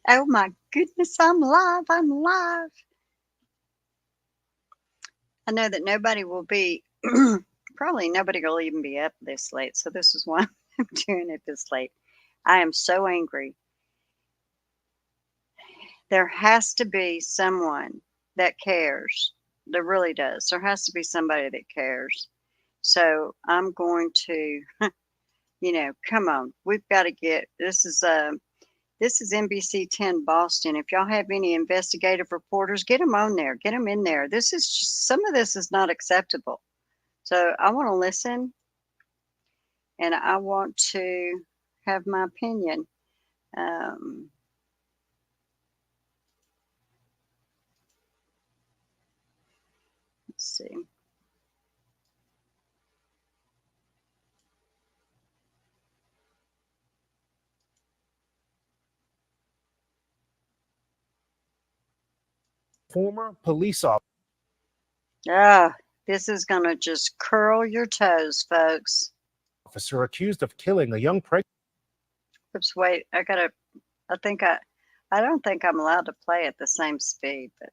Oh my goodness, I'm live. I'm live. I know that nobody will be, probably nobody will even be up this late. So this is why I'm doing it this late. I am so angry. There has to be someone that cares. There really does. There has to be somebody that cares. So I'm going to, come on. We've got to get this is NBC 10 Boston. If y'all have any investigative reporters, get them on there. Get them in there. This is just, some of this is not acceptable. So I want to listen and I want to have my opinion. Let's see. Former police officer. This is going to just curl your toes, folks. Officer accused of killing a young pregnant. Oops, wait. I don't think I'm allowed to play at the same speed, but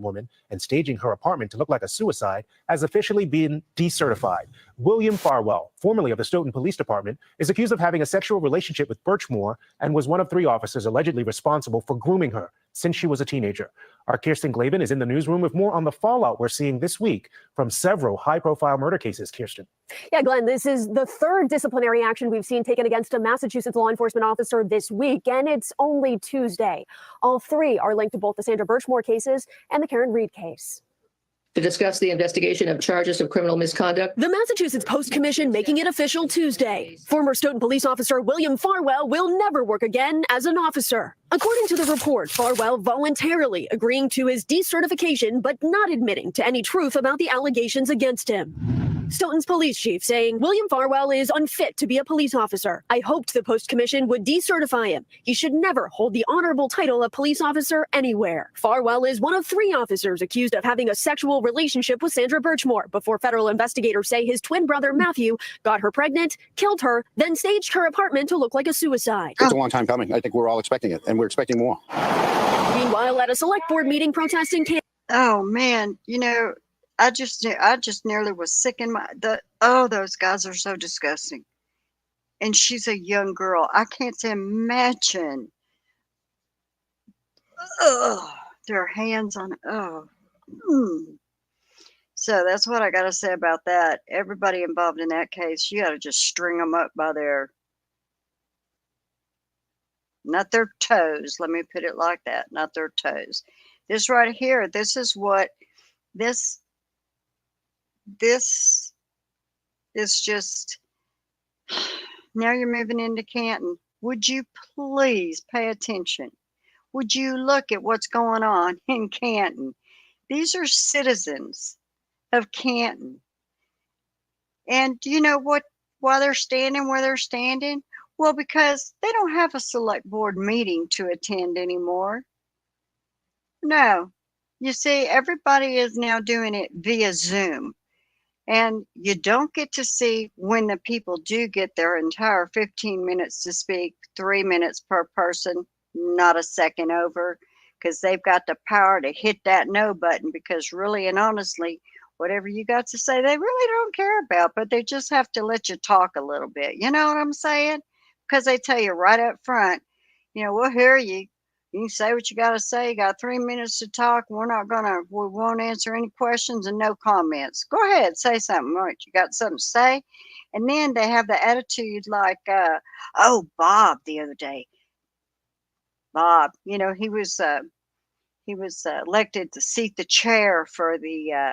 woman and staging her apartment to look like a suicide has officially been decertified. William Farwell, formerly of the Stoughton Police Department, is accused of having a sexual relationship with Birchmore and was one of 3 officers allegedly responsible for grooming her since she was a teenager. Our Kirsten Glavin is in the newsroom with more on the fallout we're seeing this week from several high-profile murder cases. Kirsten. Yeah, Glenn, this is the 3rd disciplinary action we've seen taken against a Massachusetts law enforcement officer this week, and it's only Tuesday. All 3 are linked to both the Sandra Birchmore cases and the Karen Reed case. To discuss the investigation of charges of criminal misconduct. The Massachusetts Post Commission making it official Tuesday. Former Stoughton police officer William Farwell will never work again as an officer. According to the report, Farwell voluntarily agreeing to his decertification, but not admitting to any truth about the allegations against him. Stoughton's police chief saying William Farwell is unfit to be a police officer. I hoped the Post Commission would decertify him. He should never hold the honorable title of police officer anywhere. Farwell is one of 3 officers accused of having a sexual relationship with Sandra Birchmore before federal investigators say his twin brother Matthew got her pregnant, killed her, then staged her apartment to look like a suicide. It's a long time coming. I think we're all expecting it, and we're expecting more. Meanwhile, at a select board meeting protesting Canton. Oh man, I just nearly was sick in those guys are so disgusting. And she's a young girl. I can't imagine. Their hands on So that's what I got to say about that. Everybody involved in that case, you got to just string them up by not their toes. Let me put it like that. Not their toes. This right here, this is what this is just. Now you're moving into Canton. Would you please pay attention? Would you look at what's going on in Canton? These are citizens of Canton. And do you know why they're standing where they're standing? Well, because they don't have a select board meeting to attend anymore. No. You see, everybody is now doing it via Zoom. And you don't get to see when the people do get their entire 15 minutes to speak, 3 minutes per person, not a second over, because they've got the power to hit that no button, because really and honestly, whatever you got to say, they really don't care about, but they just have to let you talk a little bit. You know what I'm saying? Because they tell you right up front, we'll hear you. You can say what you got to say. You got 3 minutes to talk. We won't answer any questions and no comments. Go ahead, say something. Right? You got something to say? And then they have the attitude like, Bob the other day. Bob, he was elected to seat the chair for the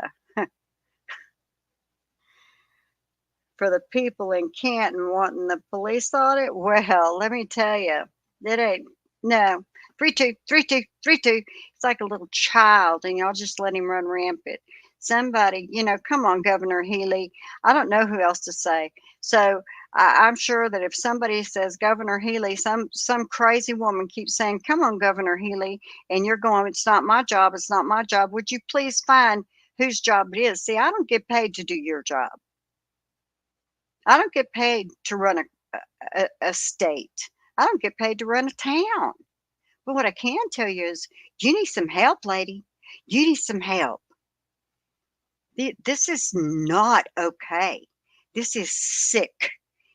for the people in Canton wanting the police audit. Well, let me tell you, it ain't no. 3-2, 3-2, 3-2. It's like a little child, and y'all just let him run rampant. Somebody, come on, Governor Healy. I don't know who else to say. So I'm sure that if somebody says Governor Healy, some crazy woman keeps saying, come on, Governor Healy, and you're going, it's not my job, it's not my job. Would you please find whose job it is? See, I don't get paid to do your job. I don't get paid to run a state. I don't get paid to run a town. But what I can tell you is you need some help, lady. You need some help. This is not okay. This is sick.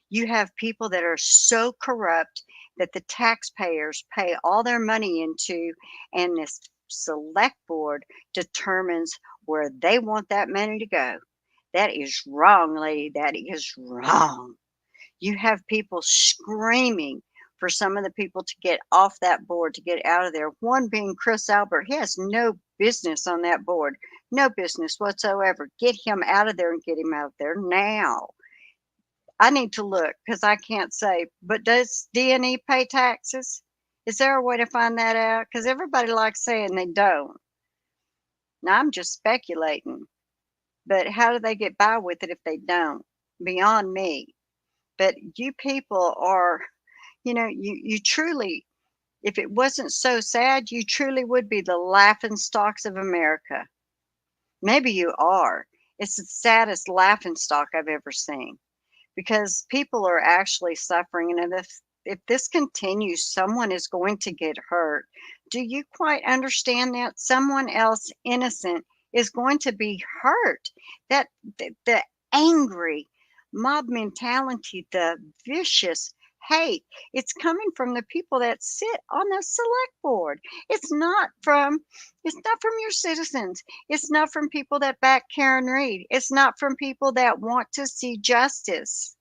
You have people that are so corrupt that the taxpayers pay all their money into, and this select board determines where they want that money to go. That is wrong, lady. That is wrong. You have people screaming for some of the people to get off that board, to get out of there. One being Chris Albert. He has no business on that board. No business whatsoever. Get him out of there and get him out of there now. I need to look because I can't say, but does D&E pay taxes? Is there a way to find that out? Because everybody likes saying they don't. Now, I'm just speculating, but how do they get by with it if they don't? Beyond me. But you people are, you truly, if it wasn't so sad, you truly would be the laughing stocks of America. Maybe you are. It's the saddest laughing stock I've ever seen because people are actually suffering. And if this continues, someone is going to get hurt. Do you quite understand that? Someone else innocent is going to be hurt. That the angry mob mentality, the vicious hate, it's coming from the people that sit on the select board. It's not from your citizens. It's not from people that back Karen Reed. It's not from people that want to see justice.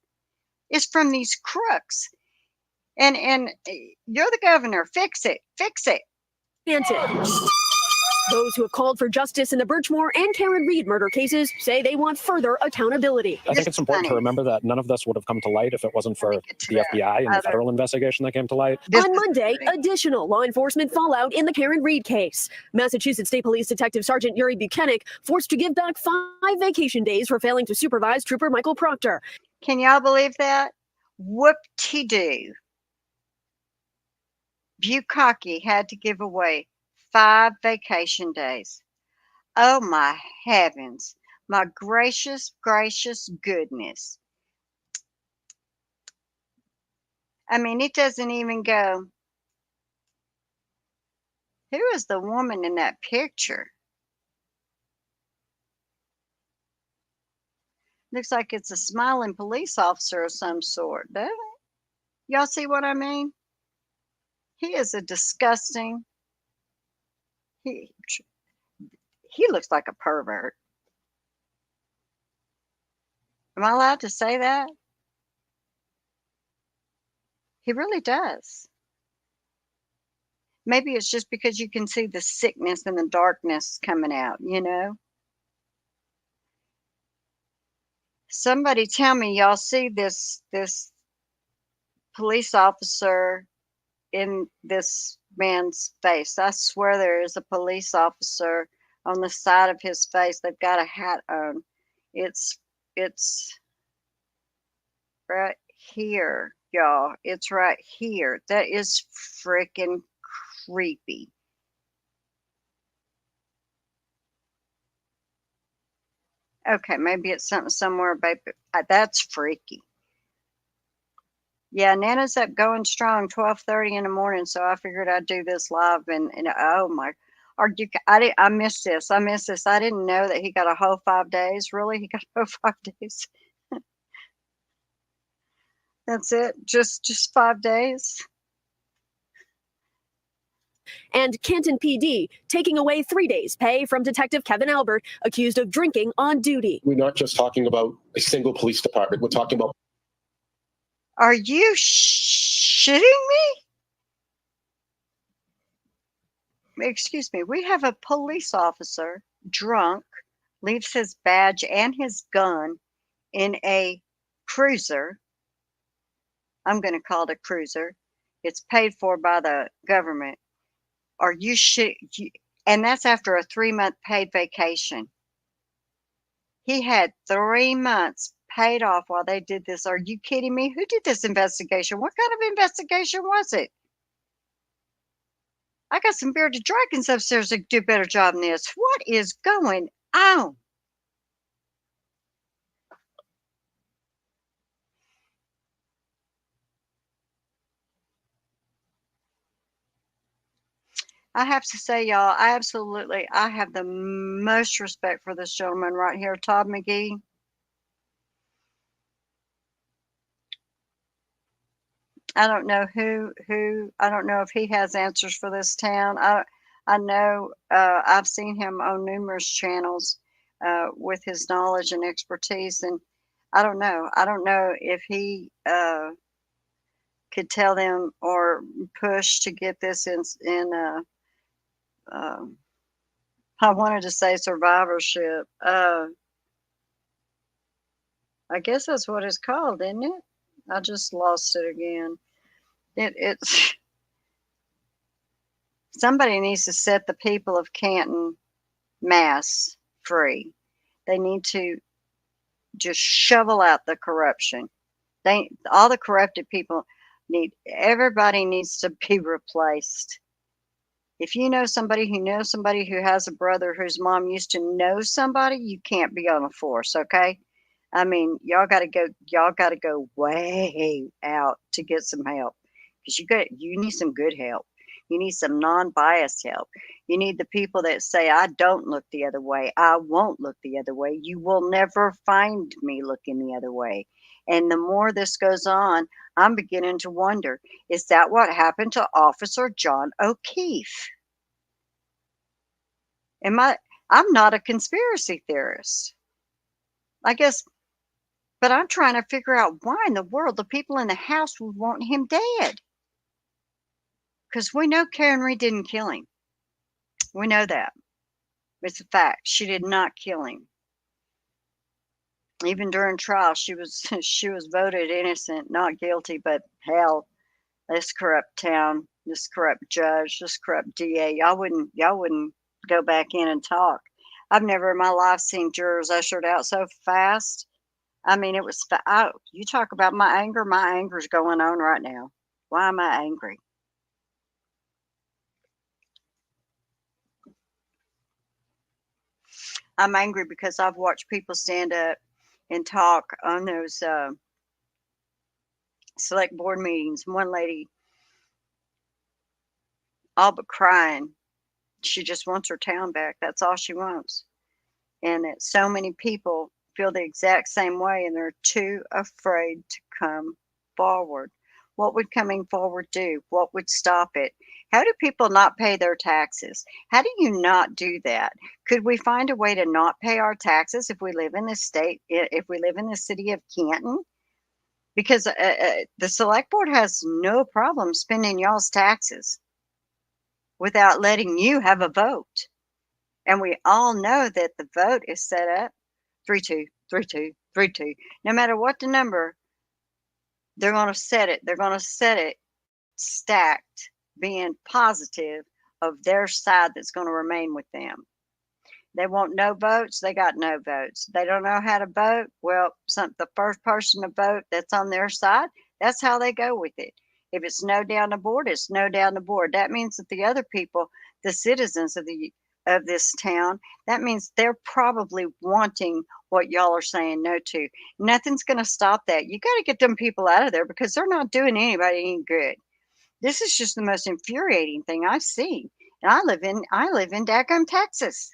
It's from these crooks. And you're the governor. Fix it. Fix it. Canton. Those who have called for justice in the Birchmore and Karen Reed murder cases say they want further accountability. I think it's important to remember that none of this would have come to light if it wasn't for the FBI and the federal investigation that came to light. On Monday, additional law enforcement fallout in the Karen Reed case. Massachusetts State Police Detective Sergeant Yuri Buchanan forced to give back 5 vacation days for failing to supervise Trooper Michael Proctor. Can y'all believe that? Whoop-de-doo. Bukkake had to give away 5 vacation days. Oh my heavens. My gracious, gracious goodness. I mean, it doesn't even go. Who is the woman in that picture? Looks like it's a smiling police officer of some sort, doesn't it? Y'all see what I mean? He is a disgusting. He looks like a pervert. Am I allowed to say that? He really does. Maybe it's just because you can see the sickness and the darkness coming out, you know? Somebody tell me y'all see this police officer in this man's face. I swear there is a police officer on the side of his face. They've got a hat on. It's right here, y'all. It's right here. That is freaking creepy. Okay, maybe it's something somewhere, baby. That's freaky. Yeah, Nana's up going strong, 12:30 in the morning, so I figured I'd do this live. And oh my, I missed this. I missed this. I didn't know that he got a whole 5 days. Really, he got a whole 5 days. That's it. Just 5 days. And Canton PD taking away 3 days' pay from Detective Kevin Albert, accused of drinking on duty. We're not just talking about a single police department. We're talking about. Are you shitting me? Excuse me. We have a police officer drunk, leaves his badge and his gun in a cruiser. I'm going to call it a cruiser. It's paid for by the government. Are you shit? And that's after a 3-month paid vacation. He had 3 months paid off while they did this. Are you kidding me? Who did this investigation? What kind of investigation was it? I got some bearded dragons upstairs that do a better job than this. What is going on? I have to say, y'all, I have the most respect for this gentleman right here, Todd McGee. I don't know I don't know if he has answers for this town. I know, I've seen him on numerous channels, with his knowledge and expertise, and I don't know if he, could tell them or push to get this I wanted to say survivorship. I guess that's what it's called, isn't it? I just lost it again. It's somebody needs to set the people of Canton, Mass free. They need to just shovel out the corruption. All the corrupted people everybody needs to be replaced. If you know somebody who knows somebody who has a brother whose mom used to know somebody, you can't be on the force, okay? I mean, y'all got to go way out to get some help, because you need some good help. You need some non-biased help. You need the people that say, I don't look the other way. I won't look the other way. You will never find me looking the other way. And the more this goes on, I'm beginning to wonder, is that what happened to Officer John O'Keefe? I'm not a conspiracy theorist, I guess, but I'm trying to figure out why in the world the people in the house would want him dead. Because we know Karen Reed didn't kill him. We know that. It's a fact. She did not kill him. Even during trial, she was voted innocent, not guilty. But hell, this corrupt town, this corrupt judge, this corrupt DA, y'all wouldn't go back in and talk. I've never in my life seen jurors ushered out so fast. I mean, it was. You talk about my anger. My anger's going on right now. Why am I angry? I'm angry because I've watched people stand up and talk on those select board meetings. One lady, all but crying, she just wants her town back. That's all she wants. And that so many people feel the exact same way, and they're too afraid to come forward. What would coming forward do? What would stop it? How do people not pay their taxes? How do you not do that? Could we find a way to not pay our taxes if we live in this state, if we live in the city of Canton? Because the select board has no problem spending y'all's taxes without letting you have a vote. And we all know that the vote is set up 3-2, 3-2, 3-2. No matter what the number, they're going to set it. They're going to set it stacked, being positive of their side that's going to remain with them. They want no votes. They got no votes. They don't know how to vote. Well, the first person to vote that's on their side, that's how they go with it. If it's no down the board, it's no down the board. That means that the other people, the citizens of this town, that means they're probably wanting what y'all are saying no to. Nothing's going to stop that. You got to get them people out of there, because they're not doing anybody any good. This is just the most infuriating thing I've seen. And I live in daggum Texas.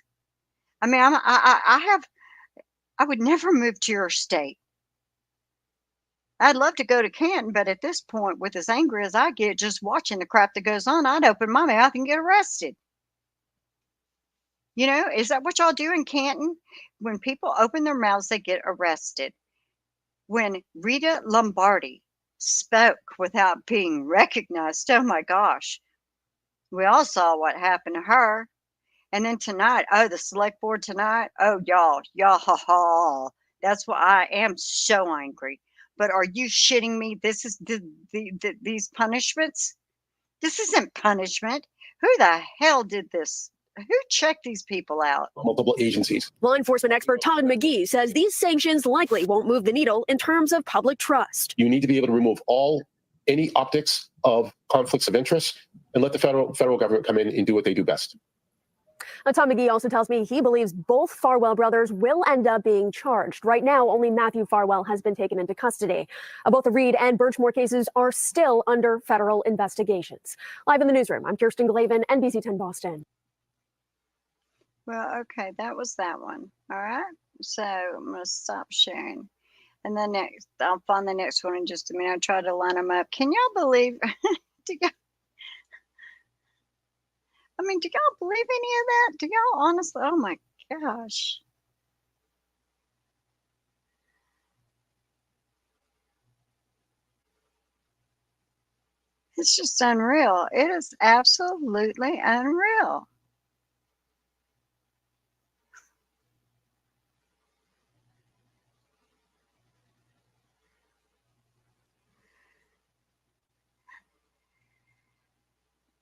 I mean, I would never move to your state. I'd love to go to Canton, but at this point, with as angry as I get just watching the crap that goes on, I'd open my mouth and get arrested. You know, is that what y'all do in Canton? When people open their mouths, they get arrested. When Rita Lombardi spoke without being recognized, oh my gosh, we all saw what happened to her. And then tonight, the select board tonight, y'all, that's why I am so angry. But are you shitting me? This is these punishments? This isn't punishment. Who the hell did this? Who checked these people out? Multiple agencies. Law enforcement expert Todd McGee says these sanctions likely won't move the needle in terms of public trust. You need to be able to remove any optics of conflicts of interest and let the federal government come in and do what they do best. Tom McGee also tells me he believes both Farwell brothers will end up being charged. Right now, only Matthew Farwell has been taken into custody. Both the Reed and Birchmore cases are still under federal investigations. Live in the newsroom, I'm Kirsten Glavin, NBC 10 Boston. Well, okay, that was that one. All right. So I'm going to stop sharing. And then next, I'll find the next one in just a minute. I try to line them up. Can y'all believe? do y'all believe any of that? Do y'all honestly? Oh my gosh. It's just unreal. It is absolutely unreal.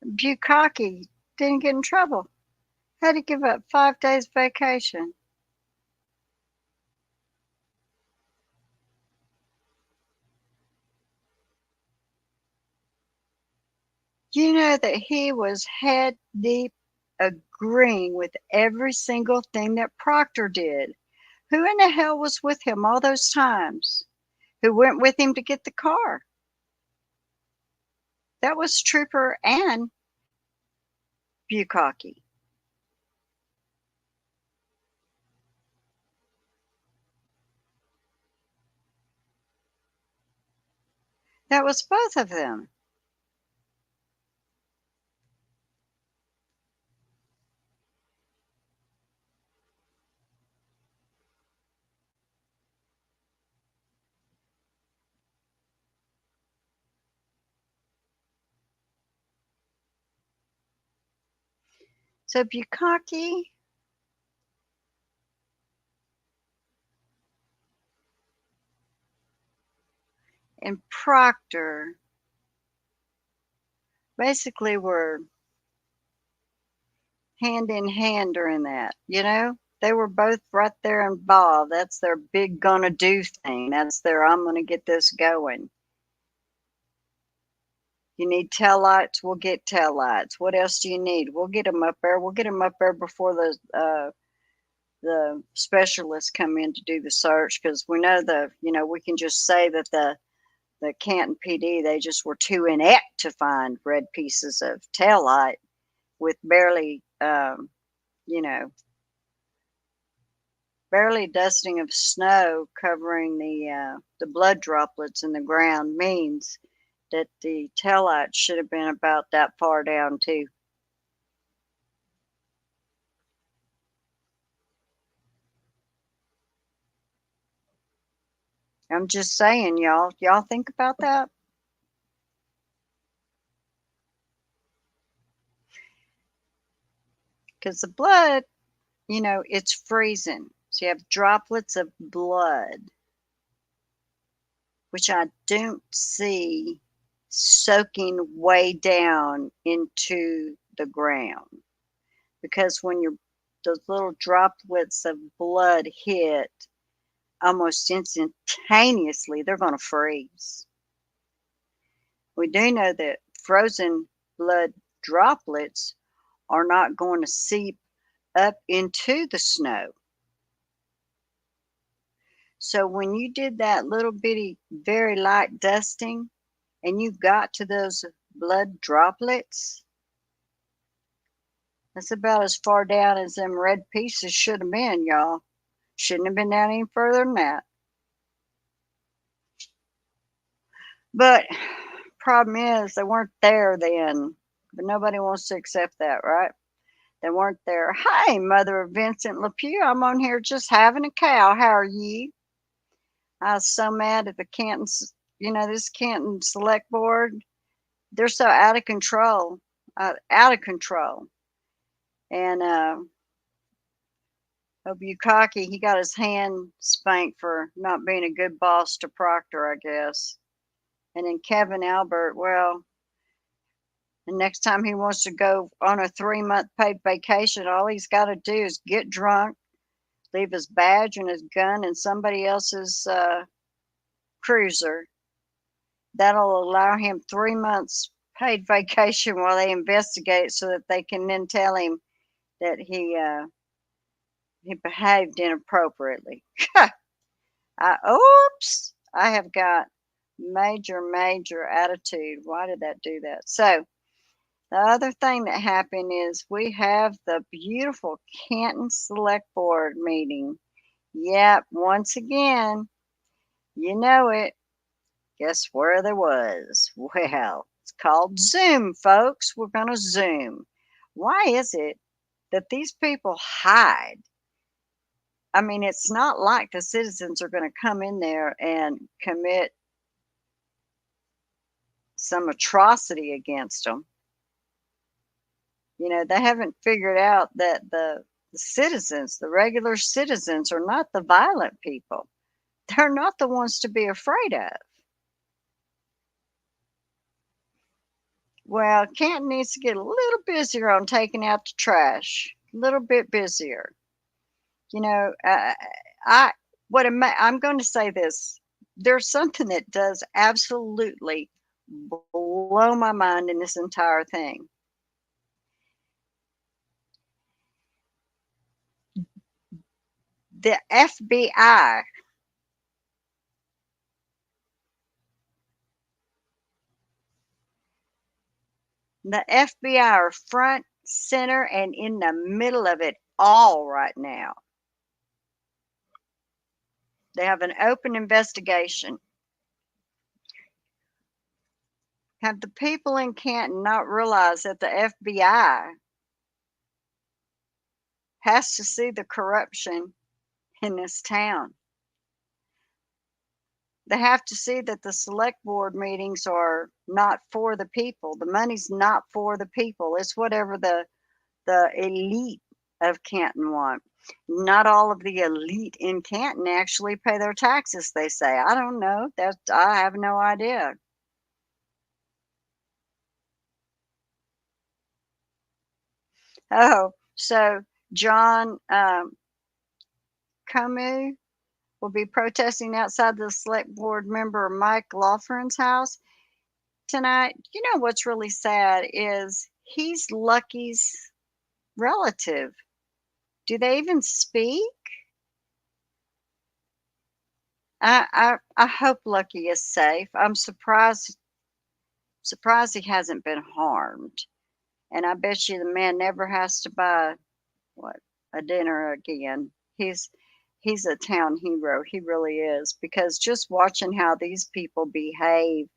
Bukkake didn't get in trouble. Had to give up 5 days vacation. You know that he was head deep agreeing with every single thing that Proctor did. Who in the hell was with him all those times? Who went with him to get the car? That was Trooper and Bukkake. That was both of them. So Bukkake and Proctor basically were hand in hand during that, you know? They were both right there involved. That's their big gonna do thing. That's their I'm gonna get this going. You need tail lights, we'll get tail lights. What else do you need? We'll get them up there. We'll get them up there before the specialists come in to do the search, because we know we can just say that the Canton PD, they just were too inept to find red pieces of tail light with barely barely dusting of snow covering the blood droplets in the ground means that the taillight should have been about that far down too. I'm just saying, y'all think about that? Because the blood, it's freezing. So you have droplets of blood, which I don't see soaking way down into the ground. Because when those little droplets of blood hit, almost instantaneously, they're going to freeze. We do know that frozen blood droplets are not going to seep up into the snow. So when you did that little bitty, very light dusting, and you got to those blood droplets, that's about as far down as them red pieces should have been, y'all. Shouldn't have been down any further than that. But problem is, they weren't there then. But nobody wants to accept that, right? They weren't there. Hey, Mother of Vincent LePew, I'm on here just having a cow. How are you? I was so mad at the Cantons, this Canton Selectboard. They're so out of control. And Bukkake, he got his hand spanked for not being a good boss to Proctor, I guess. And then Kevin Albert, well, the next time he wants to go on a 3-month paid vacation, all he's got to do is get drunk, leave his badge and his gun in somebody else's cruiser. That'll allow him 3 months paid vacation while they investigate, so that they can then tell him, that he behaved inappropriately. Oops, I have got major attitude. Why did that do that? So the other thing that happened is we have the beautiful Canton Selectboard meeting. Yep, once again, you know it. Guess where there was? Well, it's called Zoom, folks. We're going to Zoom. Why is it that these people hide? I mean, it's not like the citizens are going to come in there and commit some atrocity against them. You know, they haven't figured out that the citizens, the regular citizens, are not the violent people. They're not the ones to be afraid of. Well, Canton needs to get a little busier on taking out the trash, a little bit busier. You know, I'm going to say this. There's something that does absolutely blow my mind in this entire thing. The FBI are front, center, and in the middle of it all right now. They have an open investigation. Have the people in Canton not realized that the FBI has to see the corruption in this town? They have to see that the select board meetings are not for the people. The money's not for the people. It's whatever the elite of Canton want. Not all of the elite in Canton actually pay their taxes, they say. I don't know. I have no idea. Oh, so John Comu will be protesting outside the select board member Mike Lawfren's house tonight. You know what's really sad is he's Lucky's relative. Do they even speak? I hope Lucky is safe. I'm surprised he hasn't been harmed. And I bet you the man never has to buy a dinner again. He's a town hero. He really is, because just watching how these people behave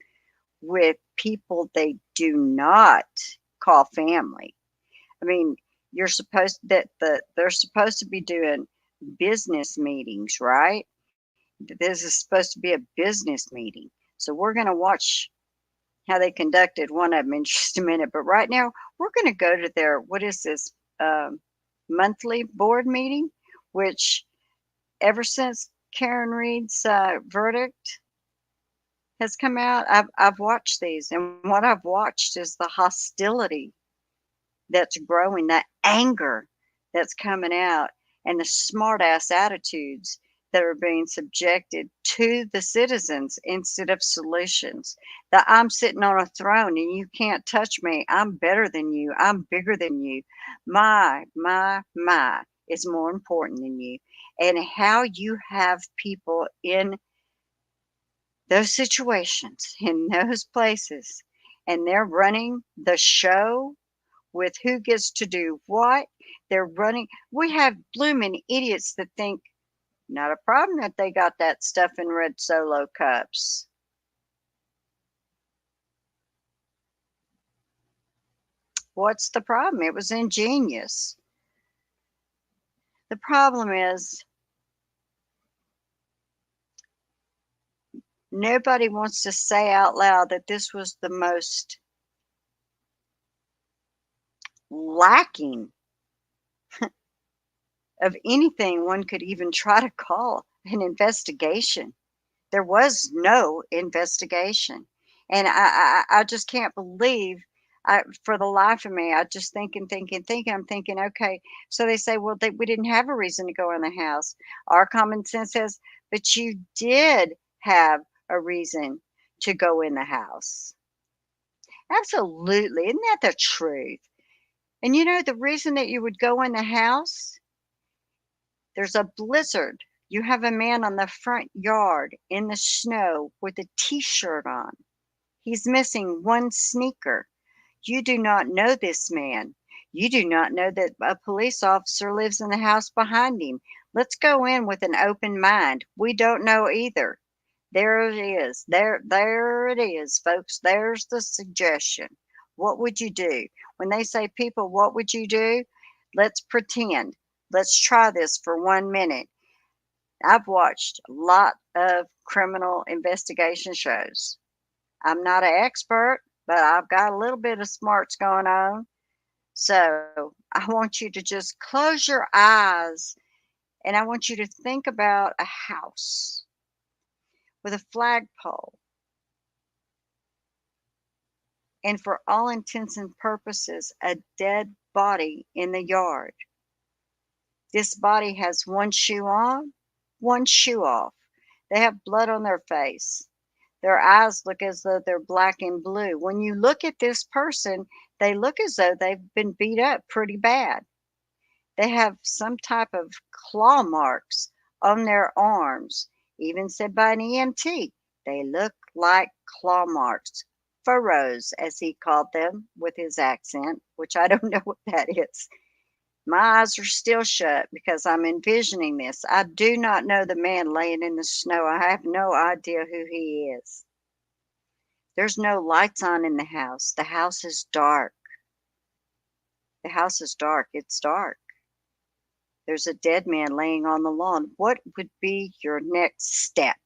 with people they do not call family. I mean, they're supposed to be doing business meetings, right? This is supposed to be a business meeting. So we're going to watch how they conducted one of them in just a minute. But right now, we're going to go to their, what is this, monthly board meeting, which ever since Karen Reed's verdict has come out, I've watched these. And what I've watched is the hostility that's growing, the anger that's coming out, and the smart ass attitudes that are being subjected to the citizens instead of solutions. That I'm sitting on a throne and you can't touch me. I'm better than you. I'm bigger than you. My is more important than you. And how you have people in those situations, in those places, and they're running the show with who gets to do what. They're running. We have blooming idiots that think, not a problem that they got that stuff in red Solo cups. What's the problem? It was ingenious. The problem is nobody wants to say out loud that this was the most lacking of anything one could even try to call an investigation. There was no investigation. And I just can't believe, for the life of me, I just thinking. I'm thinking, okay, so they say, well, we didn't have a reason to go in the house. Our common sense says, but you did have a reason to go in the house. Absolutely. Isn't that the truth? And you know the reason that you would go in the house? There's a blizzard. You have a man on the front yard in the snow with a t-shirt on. He's missing one sneaker. You do not know this man. You do not know that a police officer lives in the house behind him. Let's go in with an open mind. We don't know either. There it is. There it is, folks. There's the suggestion. What would you do? When they say, people, what would you do? Let's pretend. Let's try this for 1 minute. I've watched a lot of criminal investigation shows. I'm not an expert, but I've got a little bit of smarts going on. So I want you to just close your eyes and I want you to think about a house with a flagpole. And for all intents and purposes, a dead body in the yard. This body has one shoe on, one shoe off. They have blood on their face. Their eyes look as though they're black and blue. When you look at this person, they look as though they've been beat up pretty bad. They have some type of claw marks on their arms. Even said by an EMT, they look like claw marks. Furrows, as he called them with his accent, which I don't know what that is. My eyes are still shut because I'm envisioning this. I do not know the man laying in the snow. I have no idea who he is. There's no lights on in the house. The house is dark. The house is dark. It's dark. There's a dead man laying on the lawn. What would be your next step?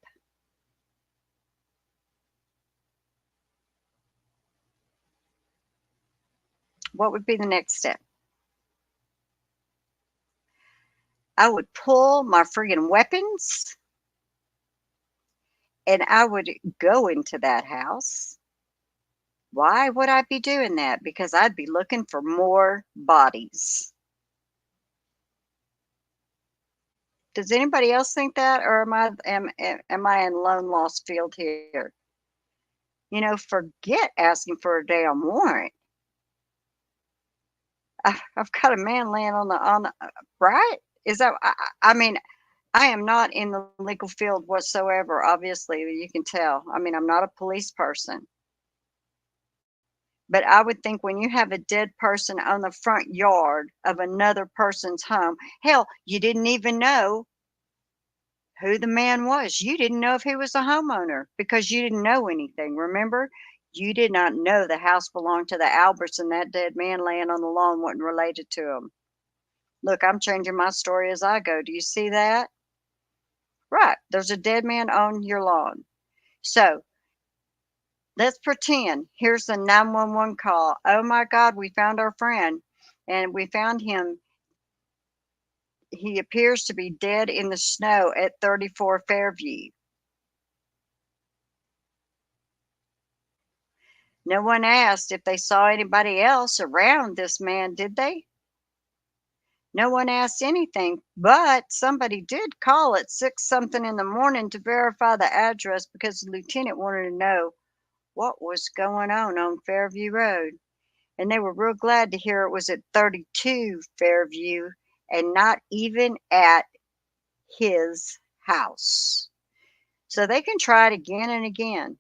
What would be the next step? I would pull my friggin' weapons and I would go into that house. Why would I be doing that? Because I'd be looking for more bodies. Does anybody else think that, or am I in lone lost field here? You know, forget asking for a damn warrant. I've got a man laying on the right. Is that? I mean, I am not in the legal field whatsoever. Obviously, you can tell. I mean, I'm not a police person. But I would think when you have a dead person on the front yard of another person's home, hell, you didn't even know who the man was. You didn't know if he was a homeowner because you didn't know anything. Remember? You did not know the house belonged to the Alberts and that dead man laying on the lawn wasn't related to him. Look, I'm changing my story as I go. Do you see that? Right. There's a dead man on your lawn. So let's pretend here's the 911 call. Oh my God, we found our friend and we found him. He appears to be dead in the snow at 34 Fairview. No one asked if they saw anybody else around this man, did they? No one asked anything, but somebody did call at 6 something in the morning to verify the address because the lieutenant wanted to know what was going on Fairview Road. And they were real glad to hear it was at 32 Fairview and not even at his house. So they can try it again and again.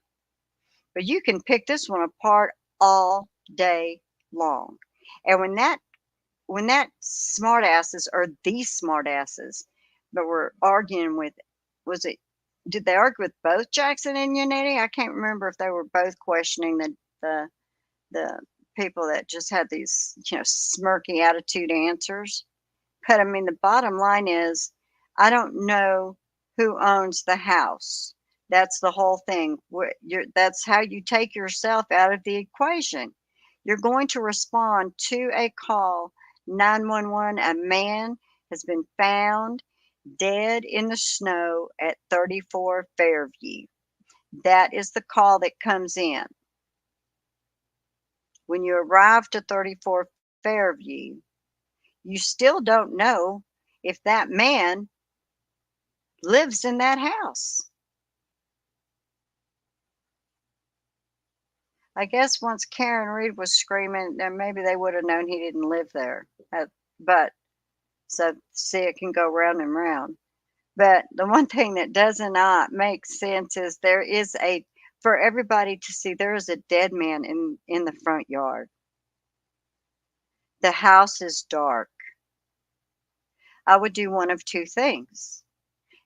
But you can pick this one apart all day long. And when that smartasses or these smartasses that were arguing with, did they argue with both Jackson and Yannetti? I can't remember if they were both questioning the people that just had these, smirky attitude answers. But I mean, the bottom line is, I don't know who owns the house. That's the whole thing. That's how you take yourself out of the equation. You're going to respond to a call 911. A man has been found dead in the snow at 34 Fairview. That is the call that comes in. When you arrive to 34 Fairview, you still don't know if that man lives in that house. I guess once Karen Reed was screaming, then maybe they would have known he didn't live there. But so see, it can go round and round. But the one thing that does not make sense is there is for everybody to see, there is a dead man in the front yard. The house is dark. I would do one of two things.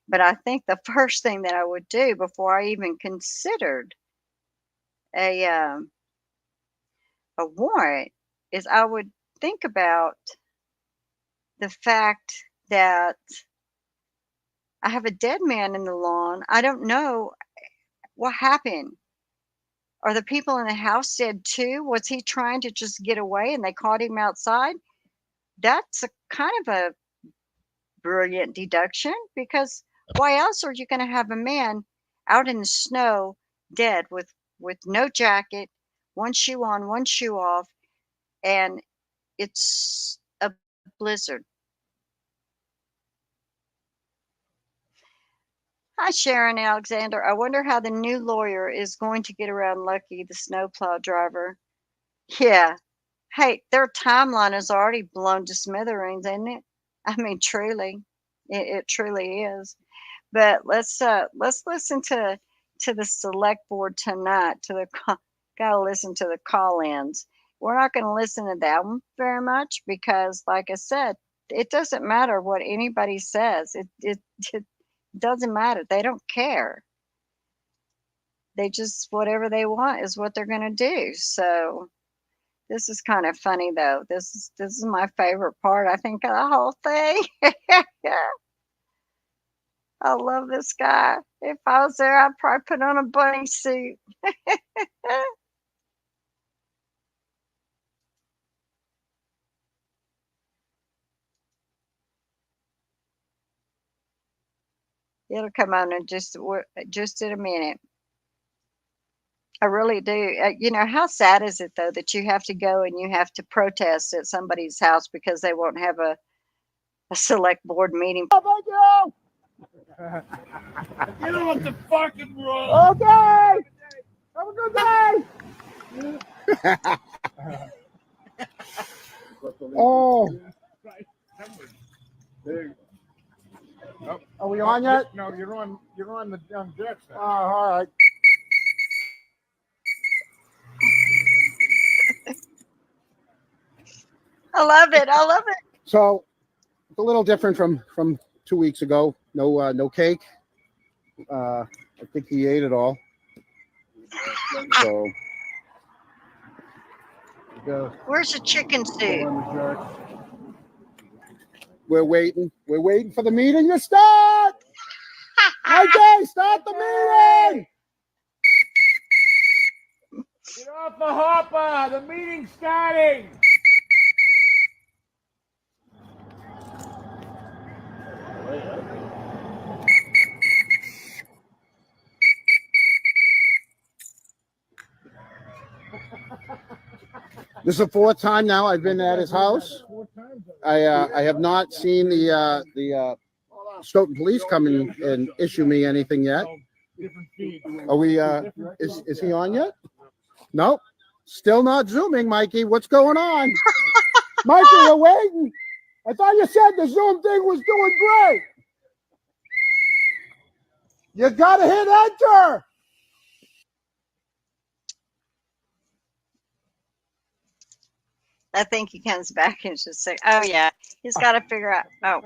But I think the first thing that I would do before I even considered a warrant is I would think about the fact that I have a dead man in the lawn. I don't know what happened. Are the people in the house dead too? Was he trying to just get away and they caught him outside? That's a kind of a brilliant deduction, because why else are you going to have a man out in the snow dead with no jacket, one shoe on, one shoe off, and it's a blizzard? Hi, Sharon Alexander. I wonder how the new lawyer is going to get around Lucky, the snowplow driver. Yeah. Hey, their timeline is already blown to smithereens, isn't it? I mean, truly, it truly is. But let's listen to the select board tonight. Gotta listen to the call-ins. We're not going to listen to that one very much because, like I said, it doesn't matter what anybody says. It doesn't matter. They don't care. They just, whatever they want is what they're going to do. So this is kind of funny though. This is my favorite part, I think, of the whole thing. I love this guy. If I was there, I'd probably put on a bunny suit. It'll come on in just in a minute. I really do. You know, how sad is it though that you have to go and you have to protest at somebody's house because they won't have a select board meeting? Get off the fucking road. Okay. Have a good day. Oh. Are we on yet? No, you're on the jet. Oh, all right. I love it. I love it. So it's a little different from 2 weeks ago. No cake. I think he ate it all. So Where's the chicken soup? we're waiting. We're waiting for the meeting to start. Okay, start the meeting. Get off the hopper. The meeting's starting. This is the fourth time now I've been at his house. I have not seen the Stoughton police come in and issue me anything yet. Are we? Is he on yet? Nope. Still not zooming, Mikey. What's going on? Mikey, we're waiting. I thought you said the Zoom thing was doing great. You gotta hit enter. I think he comes back and just say, "Oh yeah, he's got to figure out." Oh,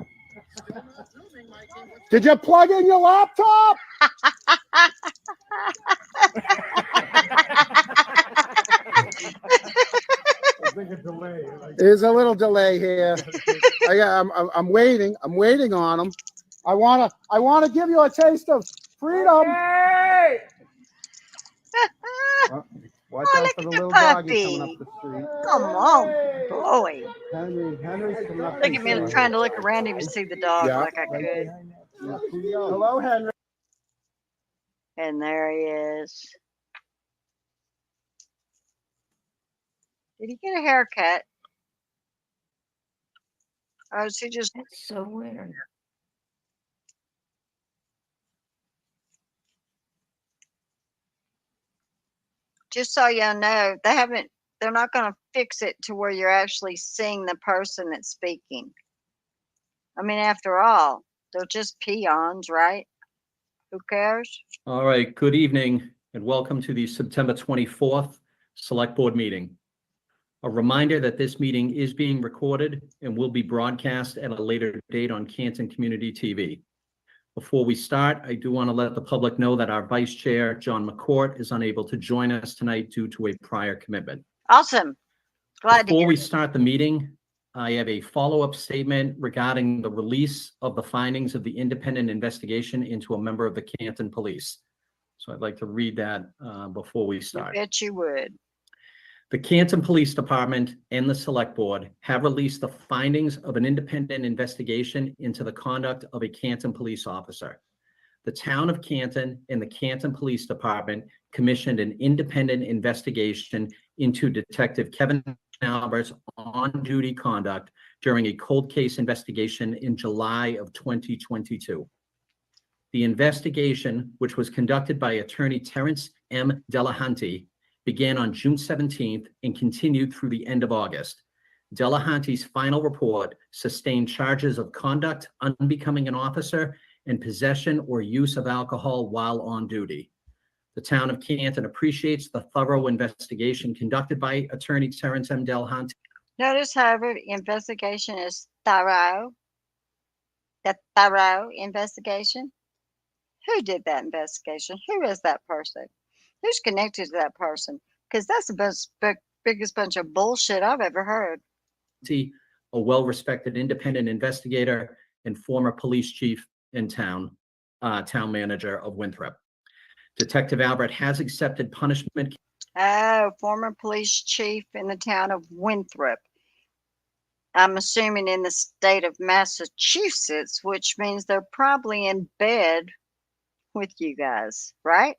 Did you plug in your laptop? There's a little delay here. I'm waiting. I'm waiting on him. I wanna give you a taste of freedom. Hey! Watch Oh, out look for the at the little doggy coming puppy. up the street. Come on, boy. Henry's coming up. Look at me trying to look around him to see the dog Yeah. like I could. Hello, Henry. And there he is. Did he get a haircut? Or is he just... That's so weird. just so y'all know, they're not going to fix it to where you're actually seeing the person that's speaking. I mean, after all, they're just peons, right? Who cares? All right, good evening and welcome to the September 24th Select Board meeting. A reminder that this meeting is being recorded and will be broadcast at a later date on Canton Community TV. Before we start, I do want to let the public know that our Vice Chair, John McCourt, is unable to join us tonight due to a prior commitment. Awesome. Glad to Before hear we it. start the meeting, I have a follow-up statement regarding the release of the findings of the independent investigation into a member of the Canton Police. So I'd like to read that before we I start. bet you would. The Canton Police Department and the Select Board have released the findings of an independent investigation into the conduct of a Canton police officer. The town of Canton and the Canton Police Department commissioned an independent investigation into Detective Kevin Albert's on-duty conduct during a cold case investigation in July of 2022. The investigation, which was conducted by attorney Terrence M. Delahunty, began on June 17th and continued through the end of August. Delahunty's final report sustained charges of conduct unbecoming an officer and possession or use of alcohol while on duty. The town of Canton appreciates the thorough investigation conducted by attorney Terrence M. Delahunty. Notice, however, the investigation is thorough. The thorough investigation. Who did that investigation? Who is that person? Who's connected to that person? Because that's the biggest bunch of bullshit I've ever heard. A well-respected independent investigator and former police chief in town manager of Winthrop. Detective Albert has accepted punishment. Oh, former police chief in the town of Winthrop. I'm assuming in the state of Massachusetts, which means they're probably in bed with you guys, right?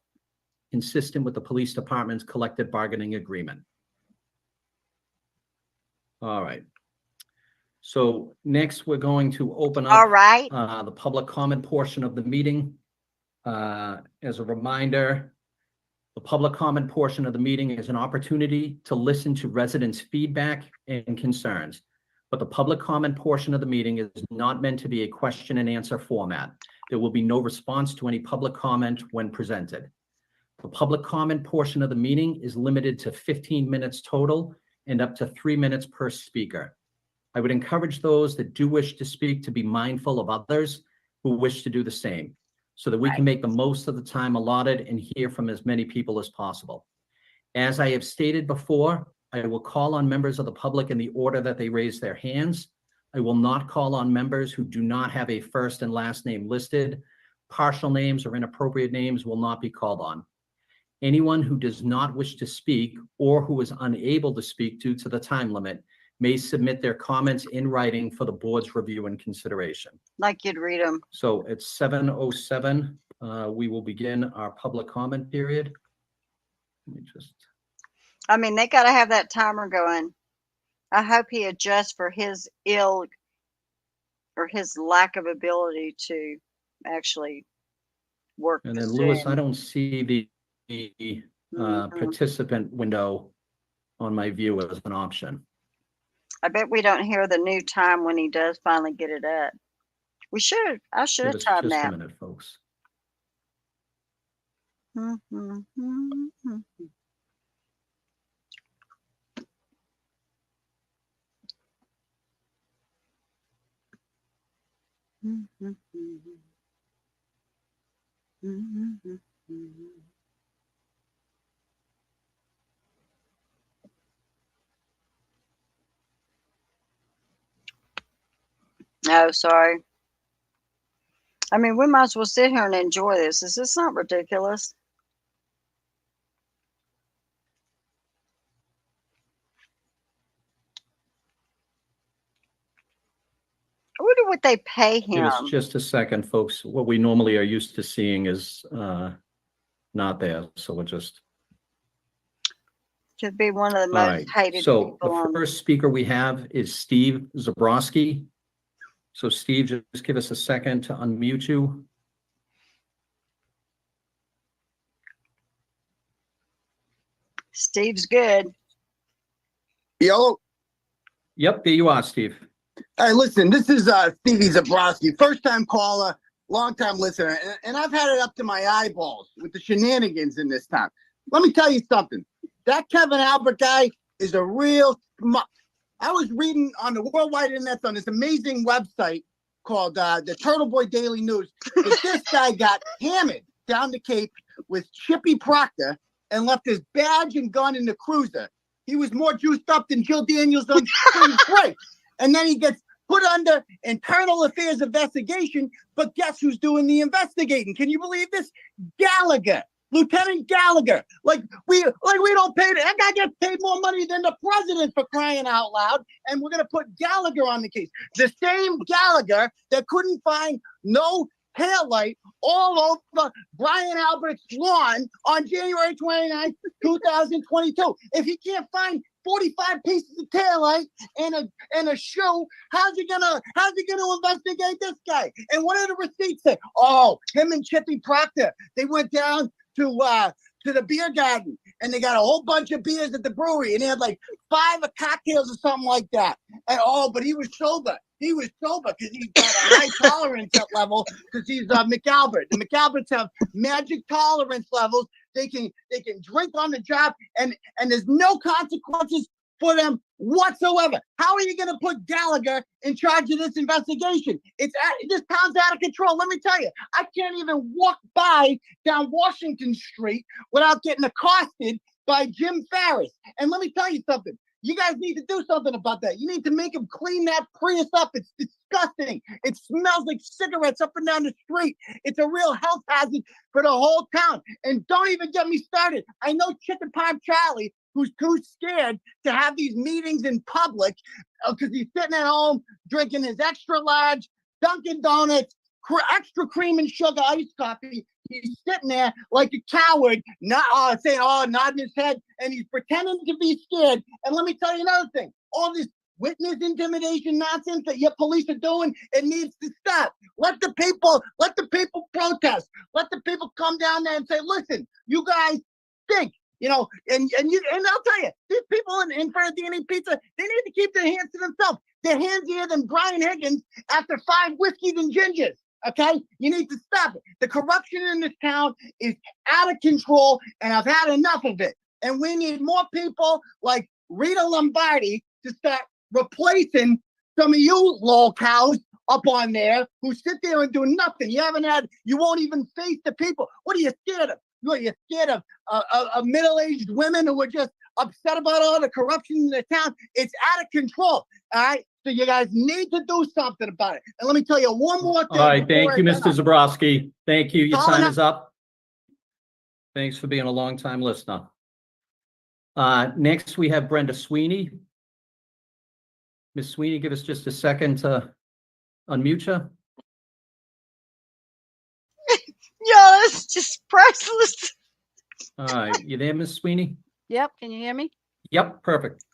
Consistent with the police department's collective bargaining agreement. All right. So next we're going to open up All right. the public comment portion of the meeting. As a reminder, the public comment portion of the meeting is an opportunity to listen to residents' feedback and concerns. But the public comment portion of the meeting is not meant to be a question and answer format. There will be no response to any public comment when presented. The public comment portion of the meeting is limited to 15 minutes total and up to 3 minutes per speaker. I would encourage those that do wish to speak to be mindful of others who wish to do the same, so that we can make the most of the time allotted and hear from as many people as possible. As I have stated before, I will call on members of the public in the order that they raise their hands. I will not call on members who do not have a first and last name listed. Partial names or inappropriate names will not be called on. Anyone who does not wish to speak or who is unable to speak due to the time limit may submit their comments in writing for the board's review and consideration. Like you'd read them. So at 7:07, we will begin our public comment period. Let me just. I mean, they got to have that timer going. I hope he adjusts for his ill or his lack of ability to actually work. And the then Lewis, Zoom. I don't see the participant window on my view as an option. I bet we don't hear the new time when he does finally get it up. We should. I should Give have us timed just a that. minute, folks. Oh, sorry. I mean, we might as well sit here and enjoy this. Is this not ridiculous? I wonder what they pay Give him. us just a second, folks. What we normally are used to seeing is not there. So we'll just. Could be one of the All most right. hated So people the on. first speaker we have is Steve Zabrowski. So Steve, just give us a second to unmute you. Steve's good. Yo, Yep, there you are, Steve. hey, listen, this is Stevie Zabrowski, first time caller, long time listener, and I've had it up to my eyeballs with the shenanigans in this town. Let me tell you something. That Kevin Albert guy is a real schmuck. I was reading on the worldwide internet on this amazing website called the Turtle Boy Daily News that this guy got hammered down the Cape with Chippy Proctor and left his badge and gun in the cruiser. He was more juiced up than Jill Daniels on spring break. And then he gets put under internal affairs investigation, but guess who's doing the investigating? Can you believe this? Gallagher, Lieutenant Gallagher. Like we don't pay, that guy gets paid more money than the president, for crying out loud. And we're gonna put Gallagher on the case. The same Gallagher that couldn't find no taillight all over Brian Albert's lawn on January 29th, 2022. If he can't find 45 pieces of taillight and a shoe, how's he gonna investigate this guy? And what do the receipts say? Oh, him and Chippy Proctor, they went down to the beer garden and they got a whole bunch of beers at the brewery and they had like 5 cocktails or something like that. And but he was sober. He was sober because he's got a high tolerance level because he's McAlbert. The McAlberts have magic tolerance levels. They can drink on the job and there's no consequences for them whatsoever. How are you going to put Gallagher in charge of this investigation? This town's out of control. Let me tell you, I can't even walk down Washington Street without getting accosted by Jim Farris. And let me tell you something. You guys need to do something about that. You need to make him clean that Prius up. It's disgusting. It smells like cigarettes up and down the street. It's a real health hazard for the whole town. And don't even get me started. I know Chicken Pie Charlie, who's too scared to have these meetings in public because he's sitting at home drinking his extra large Dunkin' Donuts, extra cream and sugar iced coffee. He's sitting there like a coward, nodding his head, and he's pretending to be scared. And let me tell you another thing. All this witness intimidation nonsense that your police are doing, it needs to stop. Let the people protest. Let the people come down there and say, listen, you guys think, and I'll tell you, these people in front of D&E Pizza, they need to keep their hands to themselves. They're handier than Brian Higgins after 5 whiskeys and gingers. Okay, you need to stop it. The corruption in this town is out of control, and I've had enough of it. And we need more people like Rita Lombardi to start replacing some of you lol cows up on there who sit there and do nothing. You won't even face the people. What are you scared of? You're scared of middle-aged women who are just upset about all the corruption in the town. It's out of control. All right. So you guys need to do something about it. And let me tell you one more thing. All right, thank you, Mr. Zabrowski. Thank you. Your time is up. Thanks for being a long-time listener. Next, we have Brenda Sweeney. Ms. Sweeney, give us just a second to unmute you. Yeah, that's just priceless. All right, you there, Ms. Sweeney? Yep. Can you hear me? Yep, perfect.